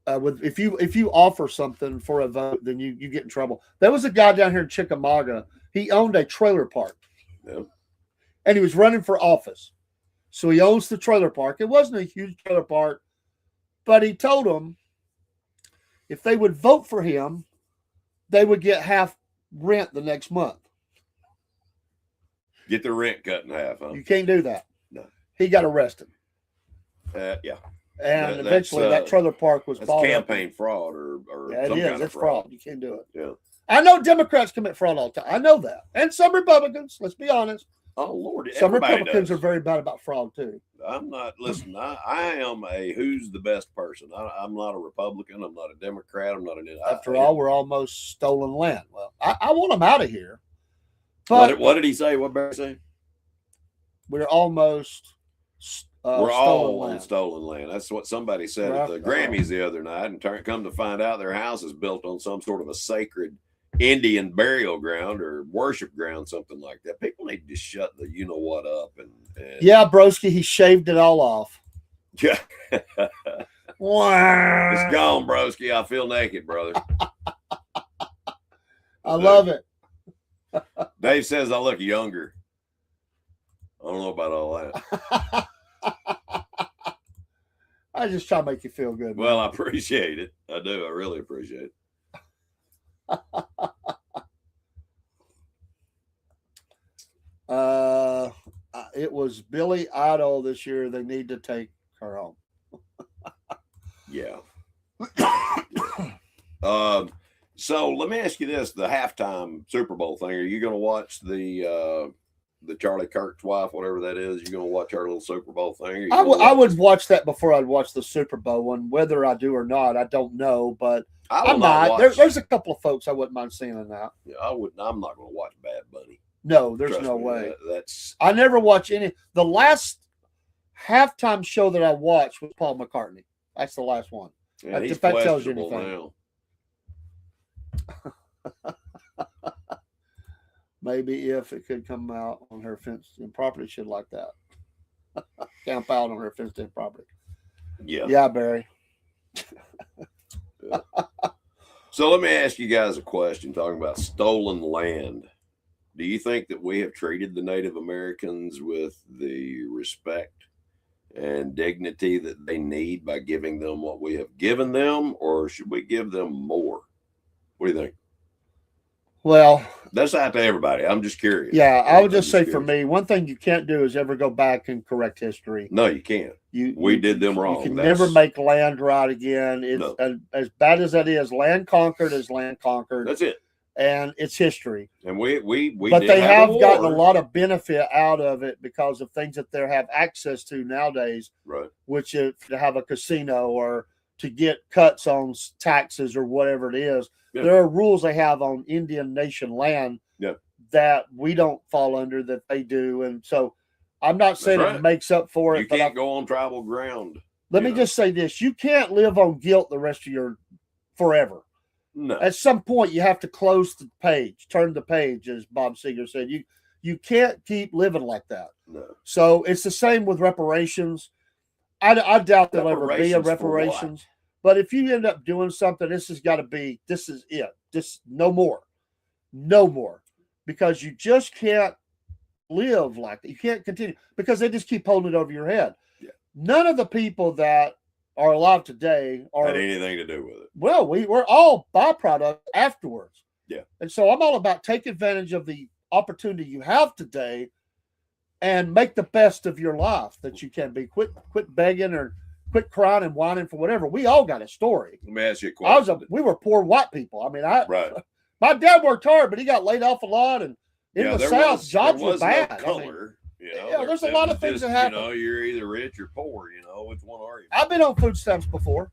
if you offer something for a vote, then you get in trouble. There was a guy down here in Chickamauga. He owned a trailer park.
Yep.
And he was running for office. So he owns the trailer park. It wasn't a huge trailer park, but he told them if they would vote for him, they would get half rent the next month.
Get the rent cut in half, huh?
You can't do that.
No.
He got arrested.
Yeah.
And eventually that trailer park was bought
campaign fraud or some kind of
it's fraud. You can't do it.
Yeah.
I know Democrats commit fraud all the time. I know that. And some Republicans, let's be honest.
Oh Lord!
Some Republicans are very bad about fraud too.
I'm not. Listen, I am a who's the best person. I'm not a Republican. I'm not a Democrat. I'm not an.
After all, we're almost stolen land. Well, I want them out of here. But
what did he say? What Barry say?
We're almost.
We're all on stolen land. That's what somebody said at the Grammys the other night, and come to find out their house is built on some sort of a sacred Indian burial ground or worship ground, something like that. People need to shut the you know what up and
yeah, broski, he shaved it all off.
Yeah.
Wow.
It's gone, broski. I feel naked, brother.
I love it.
Dave says I look younger. I don't know about all that.
I just try to make you feel good.
Well, I appreciate it. I do. I really appreciate it.
It was Billy Idol this year. They need to take her home.
Yeah. So let me ask you this: the halftime Super Bowl thing. Are you going to watch the Charlie Kirk's wife, whatever that is? You going to watch her little Super Bowl thing?
I would watch that before I'd watch the Super Bowl one. Whether I do or not, I don't know, but I'm not. There's a couple of folks I wouldn't mind seeing in that.
Yeah, I wouldn't. I'm not going to watch Bad Bunny.
No, there's no way. I never watch any. The last halftime show that I watched was Paul McCartney. That's the last one.
Yeah,
if that tells you anything. Maybe if it could come out on her fenced-in property, should like that. Camp out on her fenced-in property.
Yeah.
Yeah, Barry.
Yeah. So let me ask you guys a question talking about stolen land. Do you think that we have treated the Native Americans with the respect and dignity that they need by giving them what we have given them, or should we give them more? What do you think?
Well,
that's out to everybody. I'm just curious.
Yeah, I would just say for me, one thing you can't do is ever go back and correct history.
No, you can't. We did them wrong.
You can never make land right again. It's as bad as that is. Land conquered is land conquered.
That's it.
And it's history.
And we
but they have gotten a lot of benefit out of it because of things that they have access to nowadays.
Right.
Which is to have a casino or to get cuts on taxes or whatever it is. Yeah. There are rules they have on Indian Nation land that we don't fall under that they do. And so I'm not saying it makes up for it.
You can't go on tribal ground.
Let me just say this. You can't live on guilt the rest of your forever.
No.
At some point, you have to close the page, turn the page, as Bob Seger said. You can't keep living like that.
No.
So it's the same with reparations. I doubt there'll ever be a reparations. But if you end up doing something, this is it. This no more. Because you just can't live like that. You can't continue because they just keep holding it over your head.
Yeah.
None of the people that are alive today
had anything to do with it.
Well, we're all byproducts afterwards.
Yeah.
And so I'm all about take advantage of the opportunity you have today and make the best of your life that you can be. Quit begging or quit crying and whining for whatever. We all got a story.
Let me ask you a question.
We were poor white people. I mean, my dad worked hard, but he got laid off a lot. And in the South, jobs were bad.
No color.
There's a lot of things that happen.
You're either rich or poor. Which one are you?
I've been on food stamps before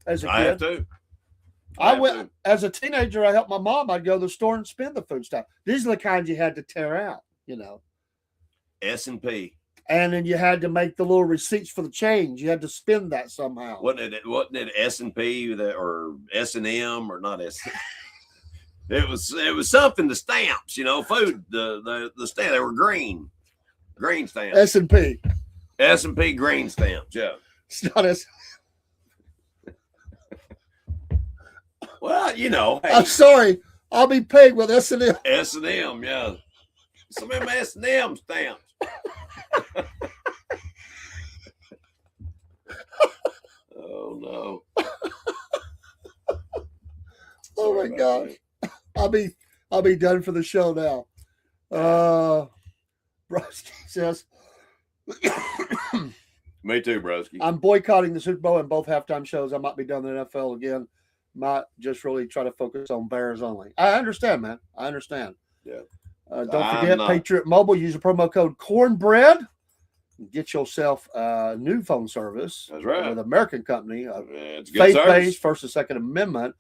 as a kid.
I have too.
I went as a teenager. I helped my mom. I'd go to the store and spend the food stamp. These are the kinds you had to tear out.
S&P.
And then you had to make the little receipts for the change. You had to spend that somehow.
Wasn't it S&P or S&M or not S? It was something. The stamps, food. The stamp. They were green stamps. S&P green stamps. Yeah.
It's not S.
Well, hey,
I'm sorry. I'll be paid with S&M.
S&M, yeah. Some of them S&M stamps. Oh no.
Oh my gosh. I'll be done for the show now. Broski says
Me too, Broski.
I'm boycotting the Super Bowl and both halftime shows. I might be done the NFL again. Might just really try to focus on Bears only. I understand, man. I understand.
Yeah.
Don't forget, Patriot Mobile, use the promo code Cornbread. Get yourself a new phone service.
That's right.
With an American company,
faith-based,
First and Second Amendment,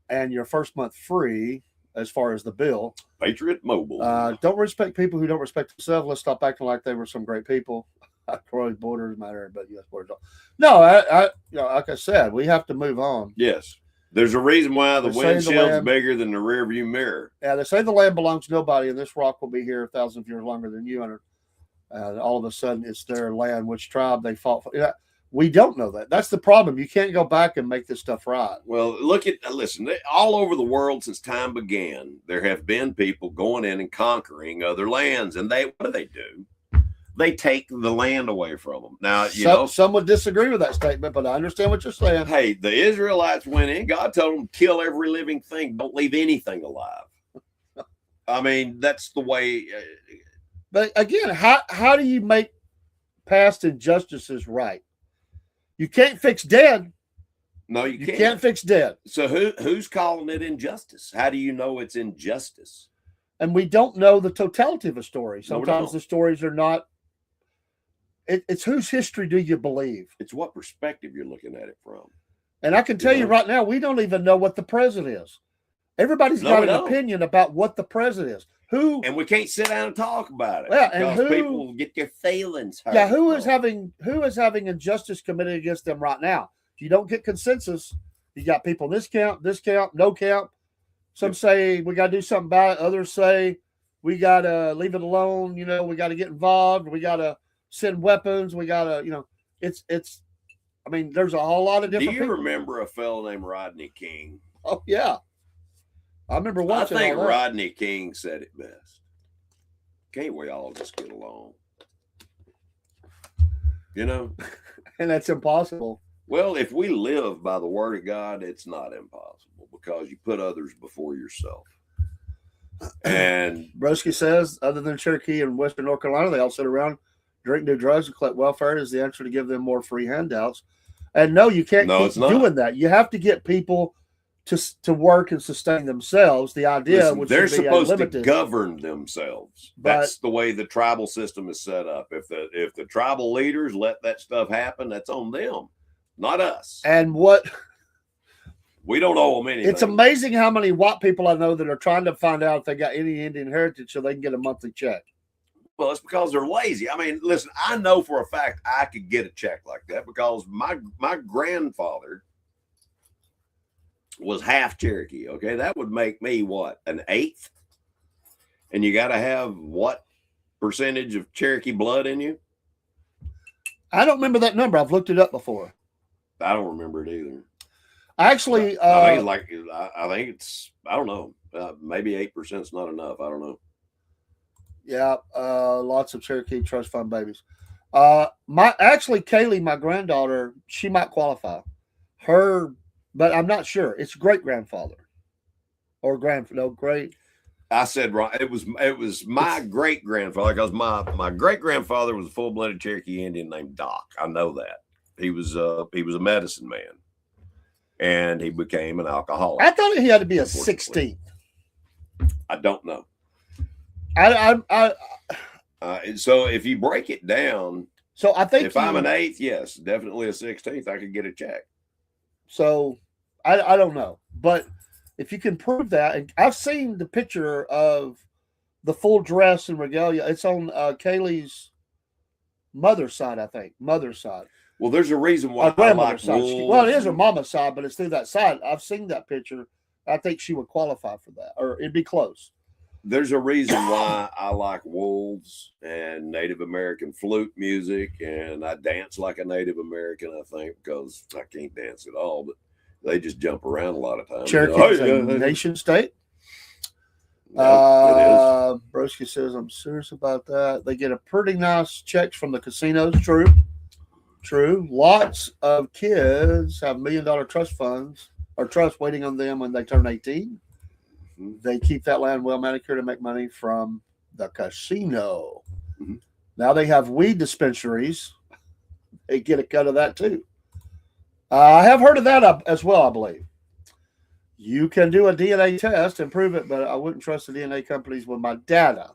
and your first month free as far as the bill.
Patriot Mobile.
Don't respect people who don't respect themselves. Let's stop acting like they were some great people. Cross borders matter, but yes, borders don't. No, like I said, we have to move on.
Yes. There's a reason why the windshield's bigger than the rearview mirror.
Yeah, they say the land belongs to nobody, and this rock will be here 1,000 years longer than you. And all of a sudden, it's their land. Which tribe they fought for? Yeah, we don't know that. That's the problem. You can't go back and make this stuff right.
Well, listen. All over the world since time began, there have been people going in and conquering other lands, and what do? They take the land away from them. Now,
some would disagree with that statement, but I understand what you're saying.
Hey, the Israelites went in. God told them, kill every living thing. Don't leave anything alive. I mean, that's the way.
But again, how do you make past injustices right? You can't fix dead.
No, you can't.
You can't fix dead.
So who's calling it injustice? How do you know it's injustice?
And we don't know the totality of a story. Sometimes the stories are not. It's whose history do you believe?
It's what perspective you're looking at it from.
And I can tell you right now, we don't even know what the president is. Everybody's got an opinion about what the president is.
And we can't sit down and talk about it.
Yeah, and
people get their feelings hurt.
Yeah, who is having injustice committed against them right now? If you don't get consensus, you got people this camp, no camp. Some say we got to do something about it. Others say we got to leave it alone. We got to get involved. We got to send weapons. We got to, it's. I mean, there's a whole lot of different.
Do you remember a fellow named Rodney King?
Oh yeah, I remember watching.
I think Rodney King said it best. Can't we all just get along?
And that's impossible.
Well, if we live by the word of God, it's not impossible because you put others before yourself. And
Broski says, other than Cherokee and Western North Carolina, they all sit around, drink, do drugs, and collect welfare is the answer to give them more free handouts. And no, you can't keep doing that. You have to get people to work and sustain themselves. The idea
they're supposed to govern themselves. That's the way the tribal system is set up. If the tribal leaders let that stuff happen, that's on them, not us.
And
we don't owe them anything.
It's amazing how many white people I know that are trying to find out if they got any Indian heritage so they can get a monthly check.
Well, it's because they're lazy. I mean, listen, I know for a fact I could get a check like that because my grandfather was half Cherokee. Okay, that would make me an eighth? And you got to have what percentage of Cherokee blood in you?
I don't remember that number. I've looked it up before.
I don't remember it either.
Actually,
I think it's I don't know. Maybe 8% is not enough. I don't know.
Yeah, lots of Cherokee trust fund babies. Kaylee, my granddaughter, she might qualify. But I'm not sure. It's great grandfather or great.
I said wrong. It was my great grandfather because my great grandfather was a full blooded Cherokee Indian named Doc. I know that he was a medicine man, and he became an alcoholic.
I thought he had to be a 16th.
I don't know.
So
if you break it down,
so I think
if I'm an eighth, yes, definitely a 16th, I could get a check.
So I don't know, but if you can prove that, and I've seen the picture of the full dress and regalia. It's on Kaylee's mother's side, I think. Mother's side.
Well, there's a reason why I like wolves.
Well, it is her mama's side, but it's through that side. I've seen that picture. I think she would qualify for that, or it'd be close.
There's a reason why I like wolves and Native American flute music, and I dance like a Native American, I think, because I can't dance at all, but they just jump around a lot of times.
Cherokee is a nation state.
No, it is.
Broski says, I'm serious about that. They get a pretty nice checks from the casinos. True. Lots of kids have $1 million trust funds or trust waiting on them when they turn 18. They keep that land well manicured to make money from the casino. Mm-hmm. Now they have weed dispensaries. They get a cut of that too. I have heard of that as well, I believe. You can do a DNA test and prove it, but I wouldn't trust the DNA companies with my data.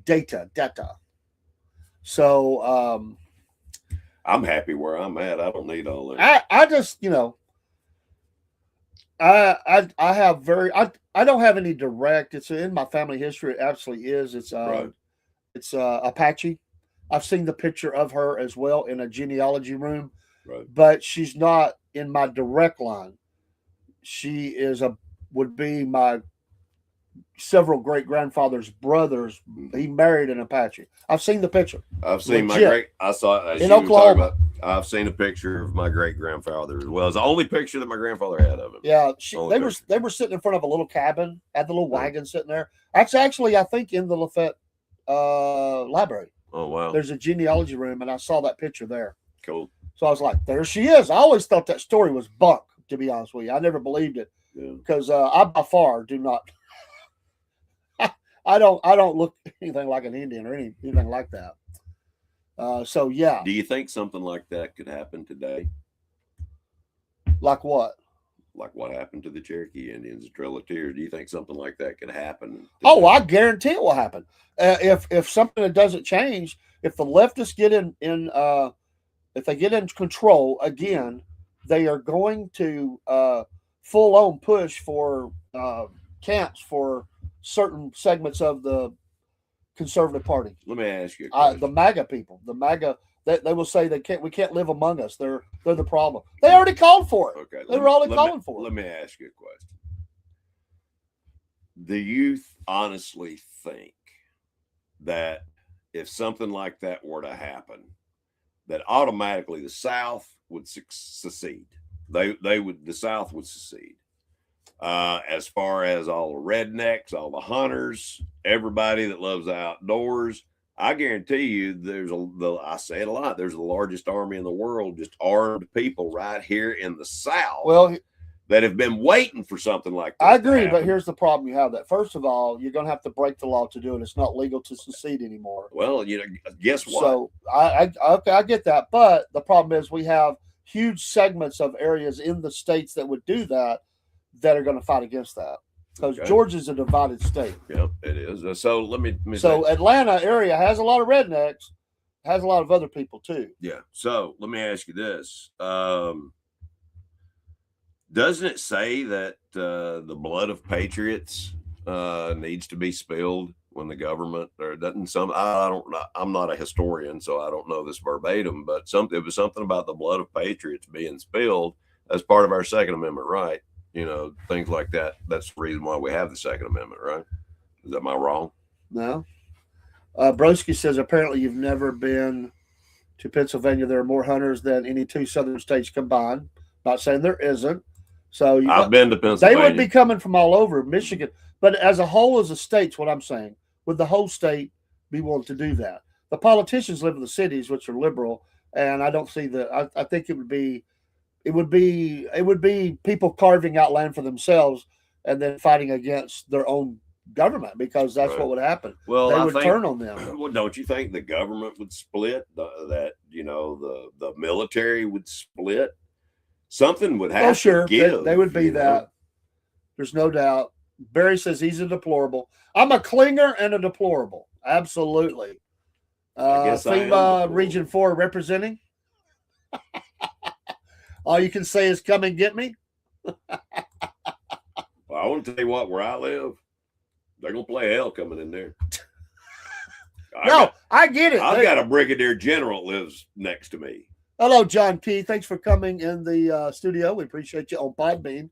Data. So
I'm happy where I'm at. I don't need all that.
I just, I have I don't have any direct. It's in my family history. It absolutely is. It's
Right.
It's Apache. I've seen the picture of her as well in a genealogy room,
Right.
but she's not in my direct line. She would be my several great grandfather's brothers. He married an Apache. I've seen the picture.
I've seen
Legit.
I saw it
in Oklahoma.
I've seen a picture of my great grandfather as well. It's the only picture that my grandfather had of him.
Yeah, they were sitting in front of a little cabin, had the little wagon sitting there. That's actually, I think, in the Lafayette library.
Oh wow!
There's a genealogy room, and I saw that picture there.
Cool.
So I was like, there she is. I always thought that story was bunk, to be honest with you. I never believed it because I by far do not. I don't look anything like an Indian or anything like that. So yeah.
Do you think something like that could happen today?
Like what?
Like what happened to the Cherokee Indians, the Trail of Tears? Do you think something like that could happen today?
Oh, I guarantee it will happen. If something that doesn't change, if the leftists get if they get in control again, they are going to full on push for camps for certain segments of the conservative party.
Let me ask you,
the MAGA people, they will say we can't live among us. They're the problem. They already called for it.
Okay,
they were already calling for it.
Let me ask you a question. Do you honestly think that if something like that were to happen, that automatically the South would secede? The South would secede. As far as all the rednecks, all the hunters, everybody that loves the outdoors, I guarantee you I say it a lot, there's the largest army in the world, just armed people right here in the South.
Well,
that have been waiting for something like that.
I agree, but here's the problem you have that. First of all, you're going to have to break the law to do it. It's not legal to secede anymore.
Well, guess what?
So I get that. But the problem is we have huge segments of areas in the states that would do that are going to fight against that. Because Georgia's a divided state.
Yeah, it is. So let me
so say, Atlanta area has a lot of rednecks, has a lot of other people too.
Yeah. So let me ask you this. Doesn't it say that the blood of patriots needs to be spilled when the government, or doesn't some? I don't know. I'm not a historian, so I don't know this verbatim. But it was something about the blood of patriots being spilled as part of our Second Amendment right. Things like that. That's the reason why we have the Second Amendment, right? Am I wrong?
No. Broski says apparently you've never been to Pennsylvania. There are more hunters than any two southern states combined. Not saying there isn't. So
I've been to Pennsylvania.
They would be coming from all over Michigan, but as a whole, as a state's what I'm saying. Would the whole state be willing to do that? The politicians live in the cities, which are liberal, and I don't see I think it would be people carving out land for themselves and then fighting against their own government, because that's what would happen.
Well,
they would turn on them.
Well, don't you think the government would split? The military would split? Something would have to give.
They would be that. There's no doubt. Barry says he's a deplorable. I'm a clinger and a deplorable. Absolutely. FEMA Region 4 representing. All you can say is come and get me.
Well, I want to tell you what, where I live, they're going to play hell coming in there.
I get it.
I've got a brigadier general that lives next to me.
Hello, John Key. Thanks for coming in the studio. We appreciate you on Podbean.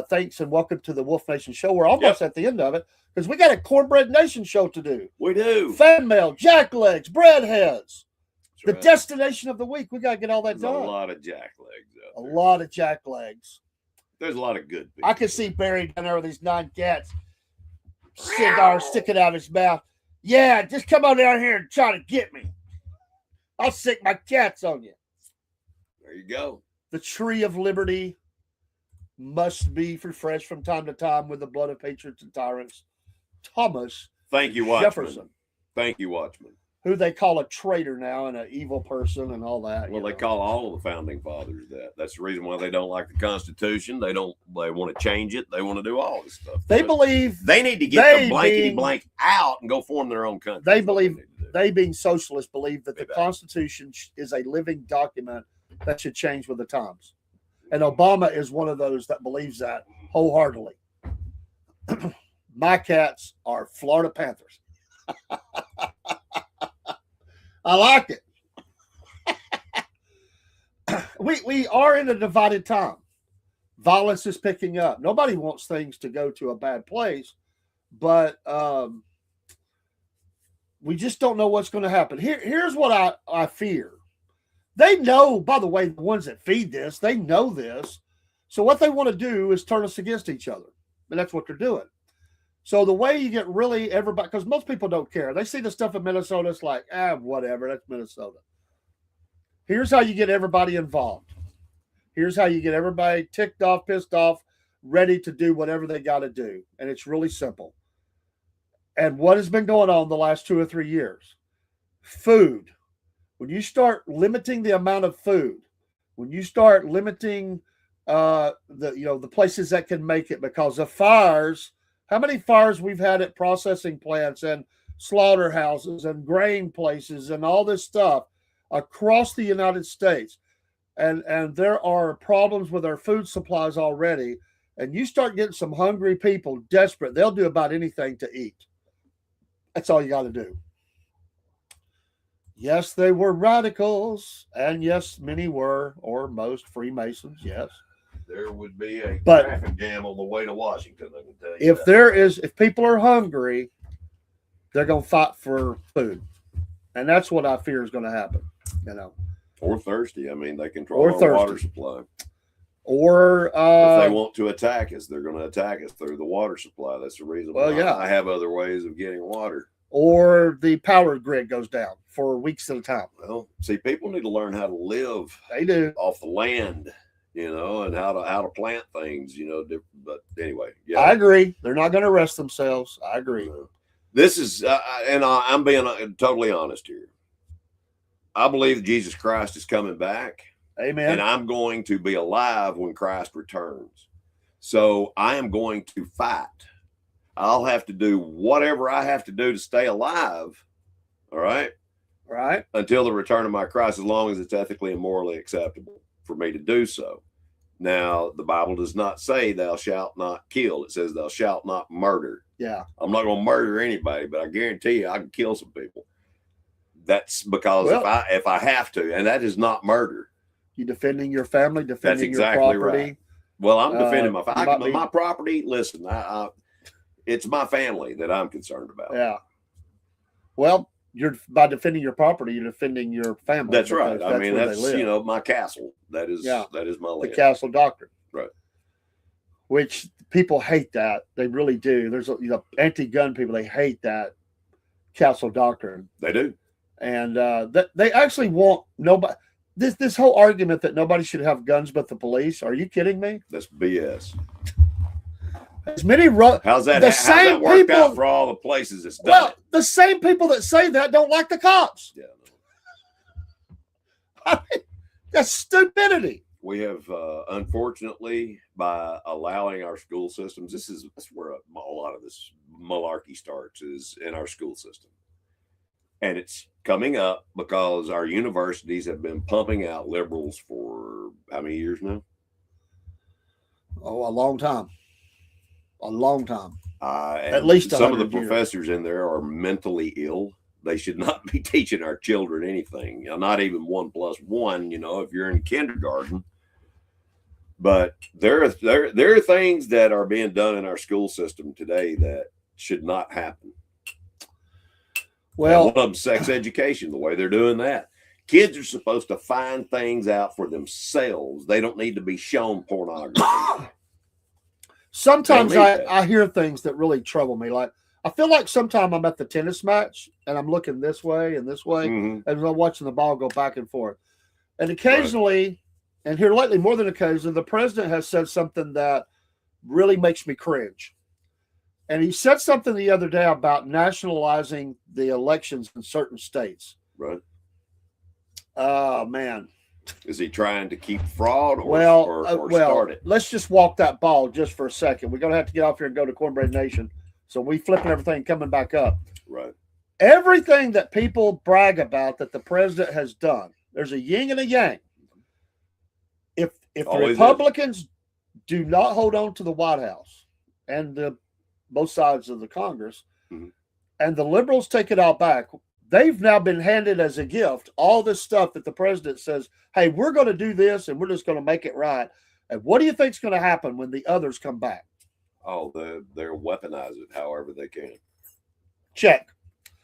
Thanks and welcome to the Wolf Nation show. We're almost at the end of it because we got a Cornbread Nation show to do.
We do.
Fan mail, jacklegs, breadheads. The destination of the week. We got to get all that done.
A lot of jacklegs out there.
A lot of jacklegs.
There's a lot of good people.
I can see Barry down there with these 9 cats. Cigar sticking out his mouth. Yeah, just come on down here and try to get me. I'll sick my cats on you.
There you go.
The tree of liberty must be refreshed from time to time with the blood of patriots and tyrants. Thomas
Thank you, Watchman.
Jefferson.
Thank you, Watchman.
who they call a traitor now and an evil person and all that.
Well, they call all of the founding fathers that. That's the reason why they don't like the Constitution. They want to change it. They want to do all this stuff.
They believe
they need to get the blankety blank out and go form their own country.
They believe, they being socialists, believe that the Constitution is a living document that should change with the times. And Obama is one of those that believes that wholeheartedly. My cats are Florida Panthers. I like it. We are in a divided time. Violence is picking up. Nobody wants things to go to a bad place, but we just don't know what's going to happen. Here's what I fear. They know, by the way, the ones that feed this, they know this. So what they want to do is turn us against each other. And that's what they're doing. So the way you get really everybody, because most people don't care. They see the stuff in Minnesota, it's like, whatever, that's Minnesota. Here's how you get everybody involved. Here's how you get everybody ticked off, pissed off, ready to do whatever they got to do. And it's really simple. And what has been going on the last 2 or 3 years? Food. When you start limiting the amount of food, when you start limiting the places that can make it because of fires. How many fires we've had at processing plants and slaughterhouses and grain places and all this stuff across the United States. And there are problems with our food supplies already. And you start getting some hungry people desperate. They'll do about anything to eat. That's all you got to do. Yes, they were radicals. And yes, many were, or most Freemasons, yes.
There would be a traffic jam on the way to Washington, I can tell you.
If people are hungry, they're going to fight for food. And that's what I fear is going to happen,
Or thirsty. I mean, they control our water supply.
Or
if they want to attack us, they're going to attack us through the water supply. That's the reason why I have other ways of getting water.
Or the power grid goes down for weeks at a time.
Well, see, people need to learn how to live off the land. And how to plant things, but anyway, yeah.
I agree. They're not going to arrest themselves. I agree.
This is, and I'm being totally honest here. I believe Jesus Christ is coming back.
Amen.
And I'm going to be alive when Christ returns. So I am going to fight. I'll have to do whatever I have to do to stay alive. All right.
Right.
Until the return of my Christ, as long as it's ethically and morally acceptable for me to do so. Now, the Bible does not say thou shalt not kill. It says thou shalt not murder.
Yeah.
I'm not going to murder anybody, but I guarantee you I can kill some people. That's because if I have to, and that is not murder.
You defending your family, defending
exactly
your property.
Right. Well, I'm defending my property. Listen, it's my family that I'm concerned about.
Yeah. Well, by defending your property, you're defending your family.
That's right. I mean, that's my castle. That is my land.
The castle doctrine.
Right.
Which people hate that. They really do. There's anti-gun people. They hate that castle doctrine.
They do.
And they actually want nobody. This whole argument that nobody should have guns but the police. Are you kidding me?
That's BS.
As many
how's that worked out for all the places it's done?
Well, the same people that say that don't like the cops.
Yeah,
I mean, that's stupidity.
We have, unfortunately, by allowing our school systems, that's where a lot of this malarkey starts, is in our school system, and it's coming up because our universities have been pumping out liberals for how many years now?
Oh, a long time. A long time.
At least some of the professors in there are mentally ill. They should not be teaching our children anything. Not even 1+1. If you're in kindergarten. But there are things that are being done in our school system today that should not happen. Well, and one of them, sex education. The way they're doing that, kids are supposed to find things out for themselves. They don't need to be shown pornography.
Sometimes I hear things that really trouble me. Like, I feel like sometimes I'm at the tennis match and I'm looking this way and this way, and I'm watching the ball go back and forth. And occasionally, and here lately more than occasionally, the president has said something that really makes me cringe. And he said something the other day about nationalizing the elections in certain states.
Right.
Oh, man.
Is he trying to keep fraud or start it?
Let's just walk that ball just for a second. We're going to have to get off here and go to Cornbread Nation. So we flipping everything coming back up.
Right.
Everything that people brag about that the president has done, there's a yin and a yang. If the Republicans do not hold on to the White House and both sides of the Congress, and the liberals take it all back, they've now been handed as a gift all this stuff that the president says, hey, we're going to do this and we're just going to make it right. And what do you think is going to happen when the others come back?
Oh, they'll weaponize it however they can.
Check.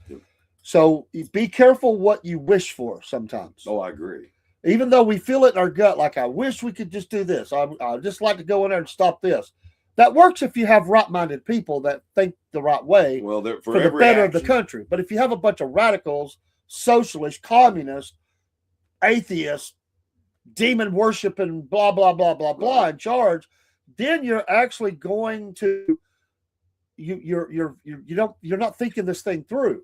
Yep. So be careful what you wish for sometimes.
Oh, I agree.
Even though we feel it in our gut, like, I wish we could just do this. I'd just like to go in there and stop this. That works if you have right-minded people that think the right way
for
the better of the country. But if you have a bunch of radicals, socialists, communists, atheists, demon worshiping, blah, blah, blah, blah, blah in charge, then you're actually going to you're not thinking this thing through,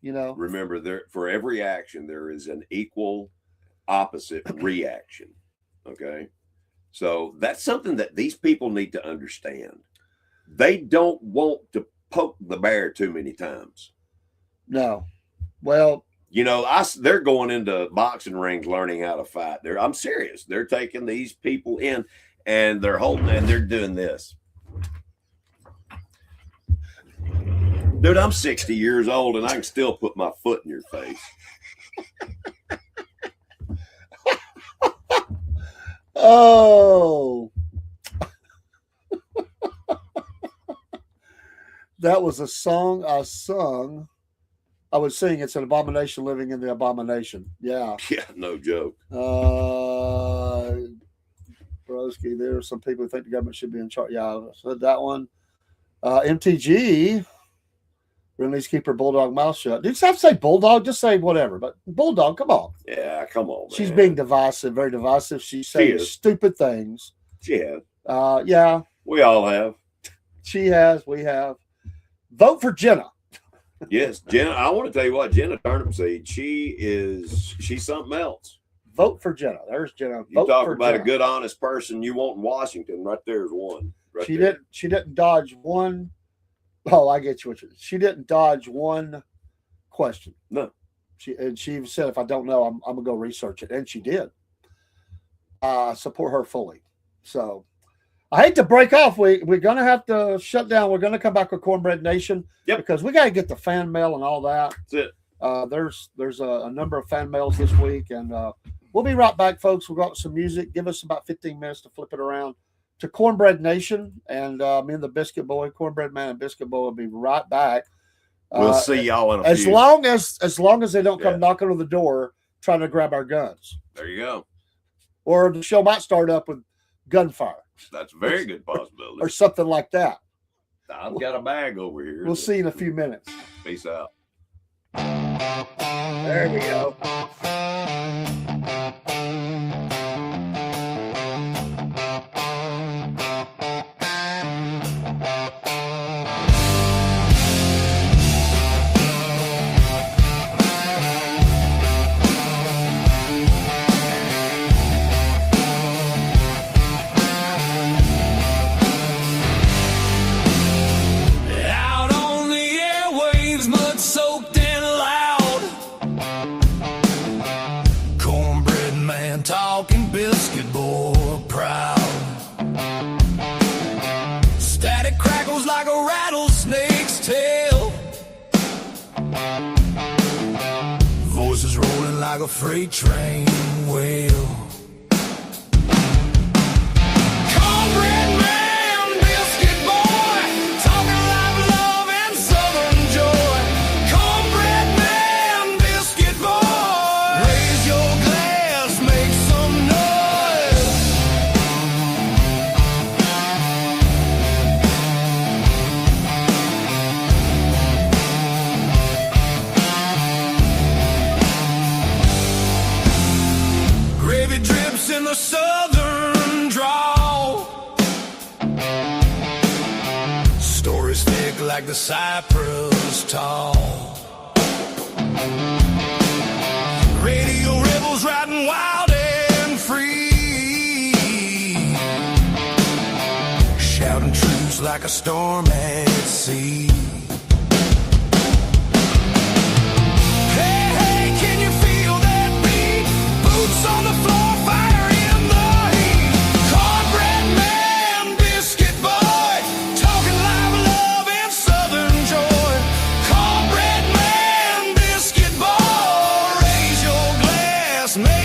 you know.
Remember, for every action there is an equal opposite reaction. Okay. So that's something that these people need to understand. They don't want to poke the bear too many times.
No. Well,
you know, they're going into boxing rings learning how to fight. I'm serious. They're taking these people in and they're holding and they're doing this. Dude, I'm 60 years old and I can still put my foot in your face.
Oh, that was a song I sung. I would sing, it's an abomination living in the abomination. Yeah.
Yeah, no joke.
Broski, there are some people who think the government should be in charge. Yeah, I said that one. MTG really needs to keep her bulldog mouth shut. Did you have to say bulldog? Just say whatever. But bulldog, come on.
Yeah, come on, man.
She's being divisive, very divisive. She's saying stupid things.
She has.
Yeah.
We all have.
She has. We have. Vote for Jenna.
Yes, Jenna. I want to tell you what, Jenna Turnip Seed, she's something else.
Vote for Jenna. There's Jenna.
You talk about a good, honest person you want in Washington. Right there's one. Right there.
She didn't dodge one. Oh, I get you. She didn't dodge one question.
No.
She said, if I don't know, I'm gonna go research it, and she did. Support her fully. So I hate to break off. We're gonna have to shut down. We're gonna come back with Cornbread Nation.
Yep.
Because we got to get the fan mail and all that.
That's it.
There's a number of fan mails this week, and we'll be right back, folks. We'll go out with some music. Give us about 15 minutes to flip it around to Cornbread Nation, and me and the Biscuit Boy, Cornbread Man and Biscuit Boy will be right back.
We'll see y'all in a
as
few.
long as they don't come knocking on the door trying to grab our guns.
There you go.
Or the show might start up with gunfire.
That's a very good possibility.
Or something like that.
I've got a bag over here.
We'll see you in a few minutes.
Peace out.
There we go.
Out on the airwaves, mud soaked and loud. Cornbread man talking, Biscuit Boy proud. Static crackles like a rattlesnake's tail. Voices rolling like a freight train wheel. Cornbread man, Biscuit Boy, talking live love and southern joy. Cornbread man, Biscuit Boy, raise your glass, make some noise. Gravy drips in the southern drawl. Stories thick like like the cypress tall. Radio rebels riding wild and free, shouting truths like a storm at sea. Hey, hey, can you feel that beat? Boots on the floor, fire in the heat. Cornbread man, biscuit boy, talking live love and southern joy. Cornbread man, biscuit boy, raise your glass, make